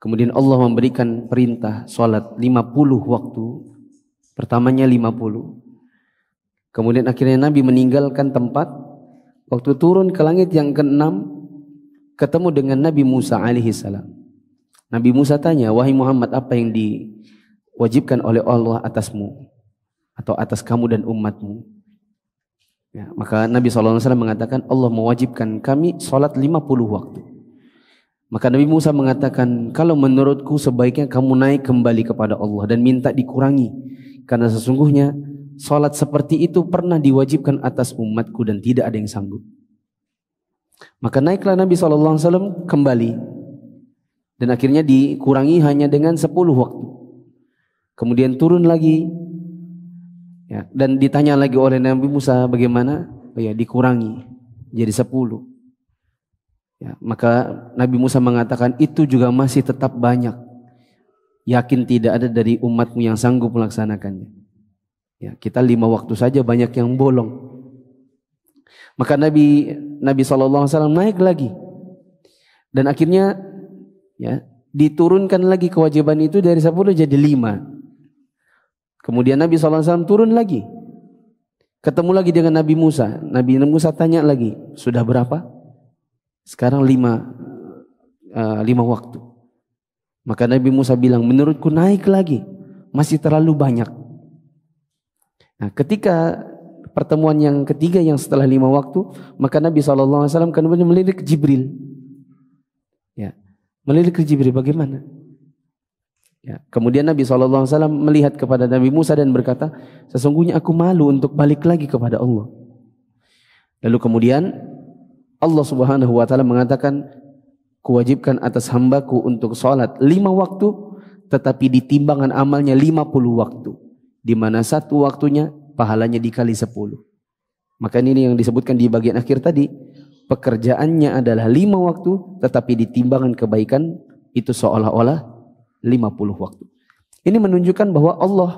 Kemudian Allah memberikan perintah salat 50 waktu. Pertamanya 50. Kemudian akhirnya Nabi meninggalkan tempat. Waktu turun ke langit yang ke-6, ketemu dengan Nabi Musa alaihi salam. Nabi Musa tanya, "Wahai Muhammad, apa yang diwajibkan oleh Allah atasmu atau atas kamu dan umatmu?" Ya, maka Nabi SAW mengatakan, Allah mewajibkan kami salat 50 waktu. Maka Nabi Musa mengatakan, kalau menurutku sebaiknya kamu naik kembali kepada Allah dan minta dikurangi, karena sesungguhnya salat seperti itu pernah diwajibkan atas umatku dan tidak ada yang sanggup. Maka naiklah Nabi SAW kembali, dan akhirnya dikurangi hanya dengan 10 waktu. Kemudian turun lagi, ya, dan ditanya lagi oleh Nabi Musa bagaimana? Oh ya, dikurangi jadi 10. Ya, maka Nabi Musa mengatakan itu juga masih tetap banyak. Yakin tidak ada dari umatmu yang sanggup melaksanakannya. Ya, kita 5 waktu saja banyak yang bolong. Maka Nabi SAW naik lagi, dan akhirnya ya diturunkan lagi kewajiban itu dari 10 jadi 5. Kemudian Nabi SAW turun lagi, ketemu lagi dengan Nabi Musa. Nabi Musa tanya lagi, sudah berapa? Sekarang 5 waktu. Maka Nabi Musa bilang, menurutku naik lagi, masih terlalu banyak. Nah, ketika pertemuan yang ketiga yang setelah 5 waktu, maka Nabi SAW kemudian melirik Jibril. Ya, melirik Jibril, bagaimana? Ya, kemudian Nabi SAW melihat kepada Nabi Musa dan berkata, sesungguhnya aku malu untuk balik lagi kepada Allah. Lalu kemudian Allah Subhanahu wa taala mengatakan, kuwajibkan atas hambaku untuk salat 5 waktu, tetapi di timbangan amalnya 50 waktu, di mana 1 waktunya pahalanya dikali 10. Maka ini yang disebutkan di bagian akhir tadi, pekerjaannya adalah 5 waktu, tetapi di timbangan kebaikan itu seolah-olah 50 waktu. Ini menunjukkan bahwa Allah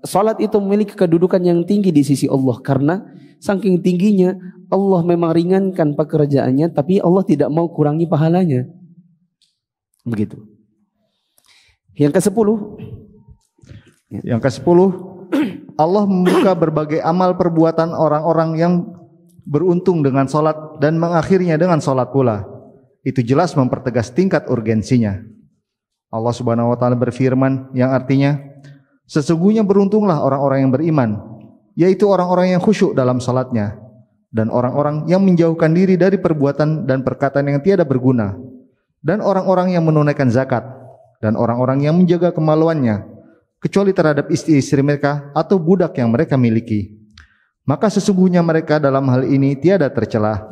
salat itu memiliki kedudukan yang tinggi di sisi Allah, karena saking tingginya Allah memang ringankan pekerjaannya, tapi Allah tidak mau kurangi pahalanya. Begitu. Yang ke-10. Yang ke-10, Allah membuka berbagai amal perbuatan orang-orang yang beruntung dengan salat dan mengakhirinya dengan salat pula. Itu jelas mempertegas tingkat urgensinya. Allah Subhanahu wa taala berfirman yang artinya, sesungguhnya beruntunglah orang-orang yang beriman, yaitu orang-orang yang khusyuk dalam salatnya, dan orang-orang yang menjauhkan diri dari perbuatan dan perkataan yang tiada berguna, dan orang-orang yang menunaikan zakat, dan orang-orang yang menjaga kemaluannya, kecuali terhadap istri-istri mereka atau budak yang mereka miliki. Maka sesungguhnya mereka dalam hal ini tiada tercela.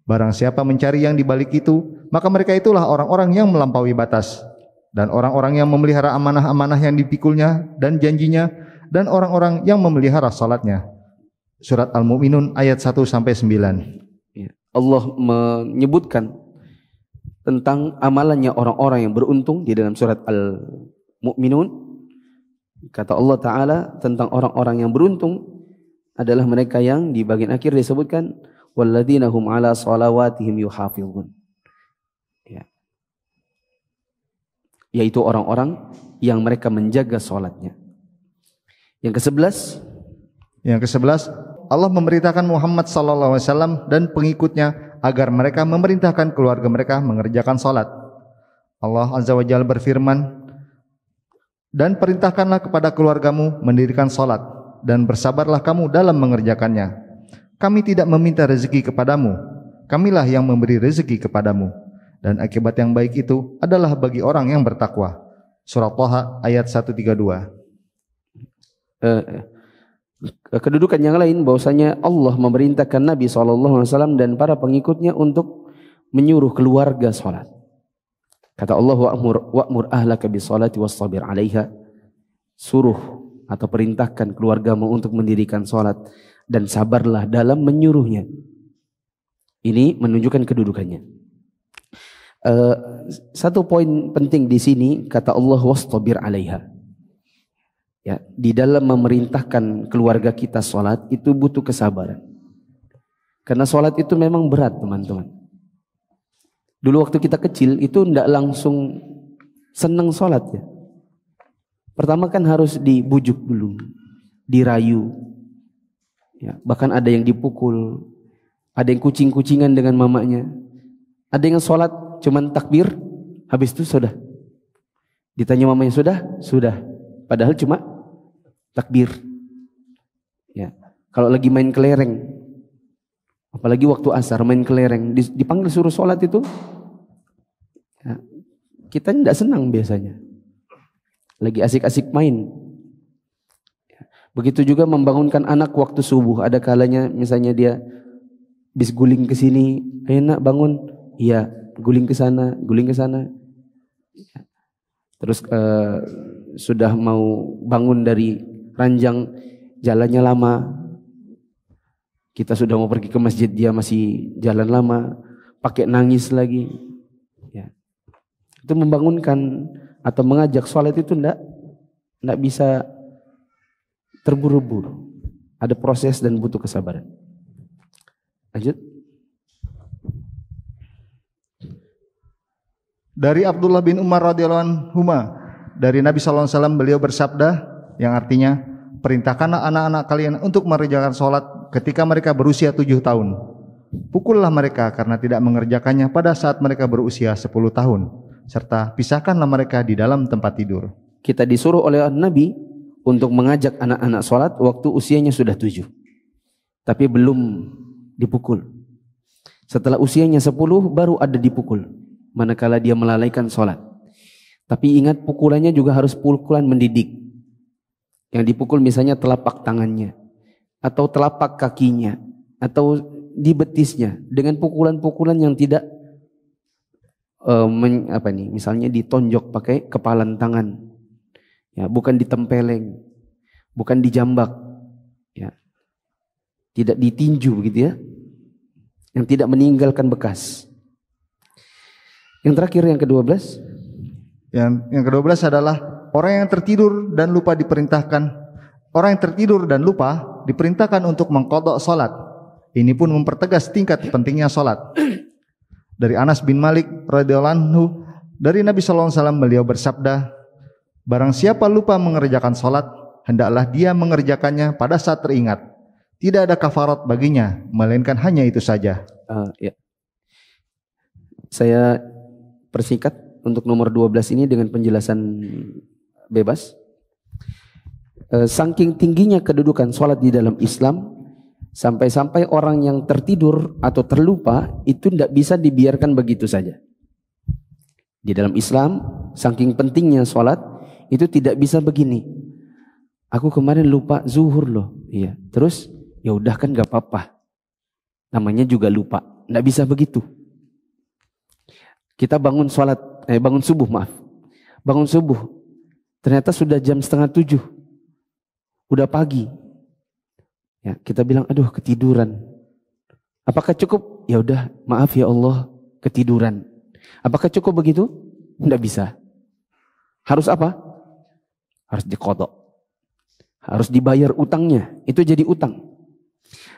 Barang siapa mencari yang di balik itu, maka mereka itulah orang-orang yang melampaui batas, dan orang-orang yang memelihara amanah-amanah yang dipikulnya dan janjinya, dan orang-orang yang memelihara salatnya. Surat Al-Mu'minun ayat 1-9. Allah menyebutkan tentang amalannya orang-orang yang beruntung di dalam surat Al-Mu'minun. Kata Allah Ta'ala tentang orang-orang yang beruntung adalah mereka yang di bagian akhir disebutkan, walladzina hum ala salawatihim yuhafizun. Ya. Yaitu orang-orang yang mereka menjaga salatnya. Yang ke-11, Allah memerintahkan Muhammad sallallahu alaihi wasallam dan pengikutnya agar mereka memerintahkan keluarga mereka mengerjakan salat. Allah Azza wa Jalla berfirman, Dan perintahkanlah kepada keluargamu mendirikan salat, dan bersabarlah kamu dalam mengerjakannya. Kami tidak meminta rezeki kepadamu, kamilah yang memberi rezeki kepadamu, dan akibat yang baik itu adalah bagi orang yang bertakwa. Surah Thaha ayat 132. Kedudukan yang lain bahwasanya Allah memerintahkan Nabi SAW dan para pengikutnya untuk menyuruh keluarga salat. Kata Allah, wa'mur ahlaka bis-salati was-sabir 'alaiha. Suruh atau perintahkan keluargamu untuk mendirikan salat dan sabarlah dalam menyuruhnya. Ini menunjukkan kedudukannya. Satu poin penting di sini kata Allah wastabir 'alaiha. Ya, di dalam memerintahkan keluarga kita salat itu butuh kesabaran. Karena salat itu memang berat, teman-teman. Dulu waktu kita kecil itu tidak langsung senang sholat ya. Pertama kan harus dibujuk dulu, dirayu. Ya, bahkan ada yang dipukul, ada yang kucing-kucingan dengan mamanya. Ada yang sholat cuman takbir, habis itu sudah. Ditanya mamanya sudah? Sudah. Padahal cuma takbir. Ya. Kalau lagi main kelereng, apalagi waktu asar main kelereng, dipanggil suruh sholat itu, ya, kita tidak senang biasanya. Lagi asik-asik main. Begitu juga membangunkan anak waktu subuh. Ada kalanya misalnya dia bis guling ke sini, enak bangun, iya guling ke sana, guling ke sana. Terus sudah mau bangun dari ranjang, jalannya lama. Kita sudah mau pergi ke masjid, dia masih jalan lama, pakai nangis lagi. Ya. Itu membangunkan atau mengajak sholat itu enggak bisa terburu-buru. Ada proses dan butuh kesabaran. Lanjut. Dari Abdullah bin Umar radhiyallahu anhu, dari Nabi sallallahu alaihi wasallam, beliau bersabda yang artinya, perintahkanlah anak-anak kalian untuk mengerjakan sholat ketika mereka berusia 7 tahun. Pukullah mereka karena tidak mengerjakannya pada saat mereka berusia 10 tahun. Serta pisahkanlah mereka di dalam tempat tidur. Kita disuruh oleh Nabi untuk mengajak anak-anak sholat waktu usianya sudah 7. Tapi belum dipukul. Setelah usianya 10 baru ada dipukul. Manakala dia melalaikan sholat. Tapi ingat pukulannya juga harus pukulan mendidik. Yang dipukul misalnya telapak tangannya, atau telapak kakinya, atau di betisnya, dengan pukulan-pukulan yang tidak misalnya ditonjok pakai kepalan tangan, ya, bukan ditempeleng, bukan dijambak, ya, tidak ditinju begitu ya, yang tidak meninggalkan bekas. Yang terakhir yang ke-12, yang ke-12 adalah orang yang tertidur dan lupa diperintahkan. Orang yang tertidur dan lupa diperintahkan untuk mengqadha salat. Ini pun mempertegas tingkat pentingnya salat. Dari Anas bin Malik radhiyallahu anhu, dari Nabi sallallahu alaihi wasallam, beliau bersabda, barang siapa lupa mengerjakan salat, hendaklah dia mengerjakannya pada saat teringat. Tidak ada kafarat baginya, melainkan hanya itu saja. Ya. Saya persingkat untuk nomor 12 ini dengan penjelasan bebas. Saking tingginya kedudukan sholat di dalam Islam, sampai-sampai orang yang tertidur atau terlupa itu tidak bisa dibiarkan begitu saja. Di dalam Islam, saking pentingnya sholat itu tidak bisa begini. Aku kemarin lupa zuhur loh, iya. Terus ya udah kan gak apa-apa. Namanya juga lupa, tidak bisa begitu. Kita bangun subuh, bangun subuh. Ternyata sudah jam 6:30, udah pagi. Ya, kita bilang, aduh ketiduran. Apakah cukup? Ya udah, maaf ya Allah, ketiduran. Apakah cukup begitu? Tidak bisa. Harus apa? Harus diqadha. Harus dibayar utangnya. Itu jadi utang.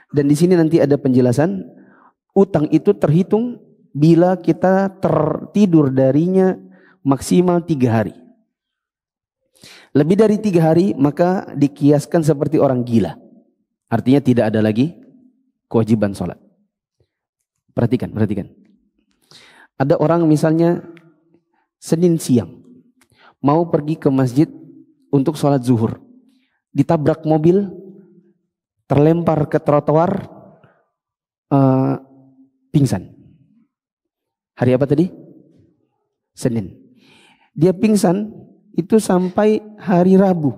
Dan di sini nanti ada penjelasan, utang itu terhitung bila kita tertidur darinya maksimal 3 hari. Lebih dari 3 hari maka dikiaskan seperti orang gila. Artinya tidak ada lagi kewajiban sholat. Perhatikan. Ada orang misalnya Senin siang mau pergi ke masjid untuk sholat zuhur. Ditabrak mobil, terlempar ke trotoar, pingsan. Hari apa tadi? Senin. Dia pingsan itu sampai hari Rabu.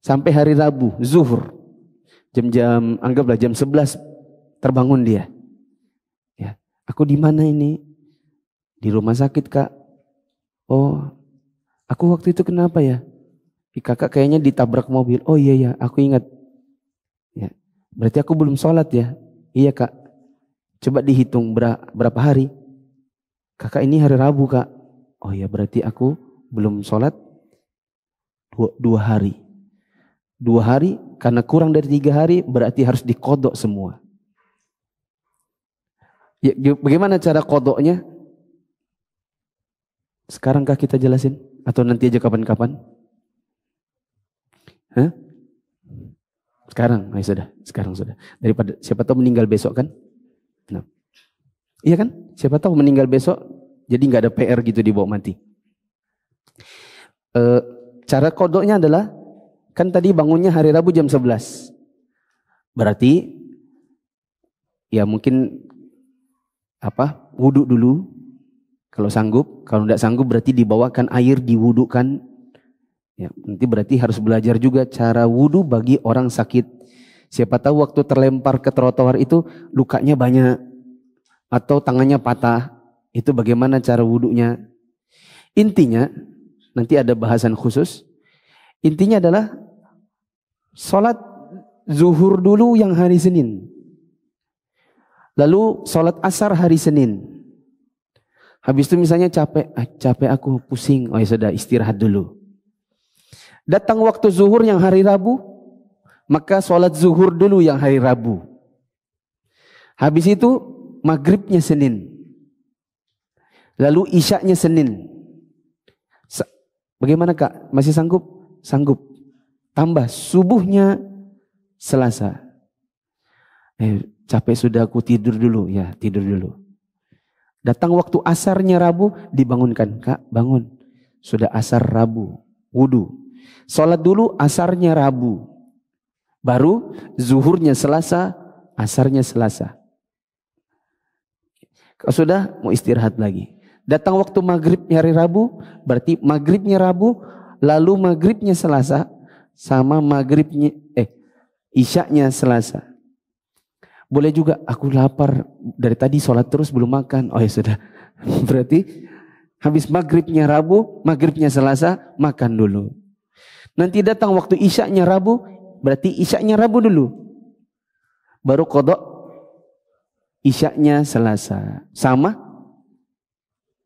Sampai hari Rabu, zuhur. Anggaplah jam 11 terbangun dia. Ya, aku di mana ini? Di rumah sakit, Kak. Oh, aku waktu itu kenapa ya? Kakak kayaknya ditabrak mobil. Oh iya, aku ingat. Ya, berarti aku belum sholat ya? Iya, Kak. Coba dihitung berapa hari? Kakak ini hari Rabu, Kak. Oh iya, berarti aku belum sholat 2 hari. 2 hari, karena kurang dari 3 hari, berarti harus dikodok semua. Ya, bagaimana cara kodoknya? Sekarangkah kita jelasin? Atau nanti aja kapan-kapan? Hah? Sekarang, sudah. Sekarang sudah. Daripada siapa tahu meninggal besok kan? Nah. Iya kan? Siapa tahu meninggal besok, jadi nggak ada PR gitu dibawa mati. Cara kodoknya adalah, kan tadi bangunnya hari Rabu jam 11. Berarti ya mungkin wudhu dulu kalau sanggup. Kalau tidak sanggup berarti dibawakan air, diwudukan. Ya, nanti berarti harus belajar juga cara wudhu bagi orang sakit. Siapa tahu waktu terlempar ke trotoar itu lukanya banyak atau tangannya patah. Itu bagaimana cara wudhunya? Intinya nanti ada bahasan khusus. Intinya adalah sholat zuhur dulu yang hari Senin. Lalu sholat asar hari Senin. Habis itu misalnya capek aku, pusing. Oh ya sudah, istirahat dulu. Datang waktu zuhur yang hari Rabu, maka sholat zuhur dulu yang hari Rabu. Habis itu maghribnya Senin. Lalu isyaknya Senin. Bagaimana, Kak? Masih sanggup? Sanggup. Tambah subuhnya Selasa. Capek sudah, aku tidur dulu. Ya, tidur dulu. Datang waktu asarnya Rabu, dibangunkan. Kak, bangun. Sudah asar Rabu. Wudu. Sholat dulu asarnya Rabu. Baru zuhurnya Selasa, asarnya Selasa. Kalau sudah, mau istirahat lagi. Datang waktu maghrib hari Rabu, berarti maghribnya Rabu, lalu maghribnya Selasa, sama maghribnya, isyaknya Selasa. Boleh juga, aku lapar, dari tadi sholat terus belum makan. Oh ya sudah, berarti habis maghribnya Rabu, maghribnya Selasa, makan dulu. Nanti datang waktu isyaknya Rabu, berarti isyaknya Rabu dulu. Baru qadha isyaknya Selasa. Sama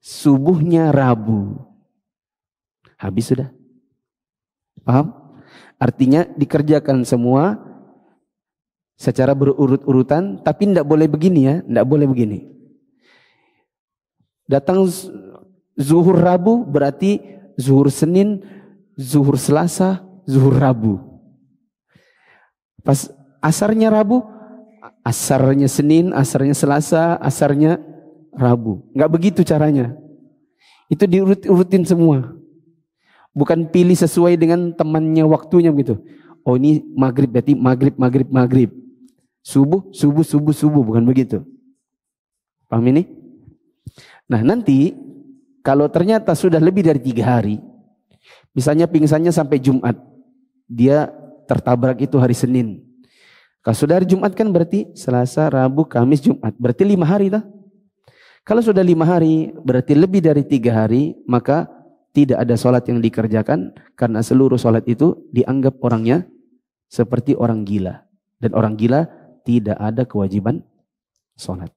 subuhnya Rabu. Habis sudah. Paham? Artinya dikerjakan semua secara berurut-urutan, tapi tidak boleh begini ya, tidak boleh begini. Datang zuhur Rabu berarti zuhur Senin, zuhur Selasa, zuhur Rabu. Pas asarnya Rabu, asarnya Senin, asarnya Selasa, asarnya Rabu. Enggak begitu caranya. Itu diurut-urutin semua. Bukan pilih sesuai dengan temannya waktunya begitu. Oh ini maghrib berarti maghrib. Subuh, bukan begitu. Paham ini? Nah nanti kalau ternyata sudah lebih dari 3 hari, misalnya pingsannya sampai Jumat, dia tertabrak itu hari Senin. Kalau sudah hari Jumat kan berarti Selasa, Rabu, Kamis, Jumat. Berarti 5 hari lah. Kalau sudah 5 hari, berarti lebih dari 3 hari, maka tidak ada sholat yang dikerjakan, karena seluruh sholat itu dianggap orangnya seperti orang gila. Dan orang gila tidak ada kewajiban sholat.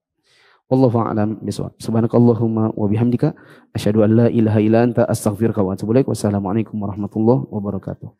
Wallahu a'lam bishawab. Subhanakallahumma wa bihamdika asyhadu an la ilaha illa anta astaghfiruka wa atubu ilaik. Wassalamualaikum warahmatullahi wabarakatuh.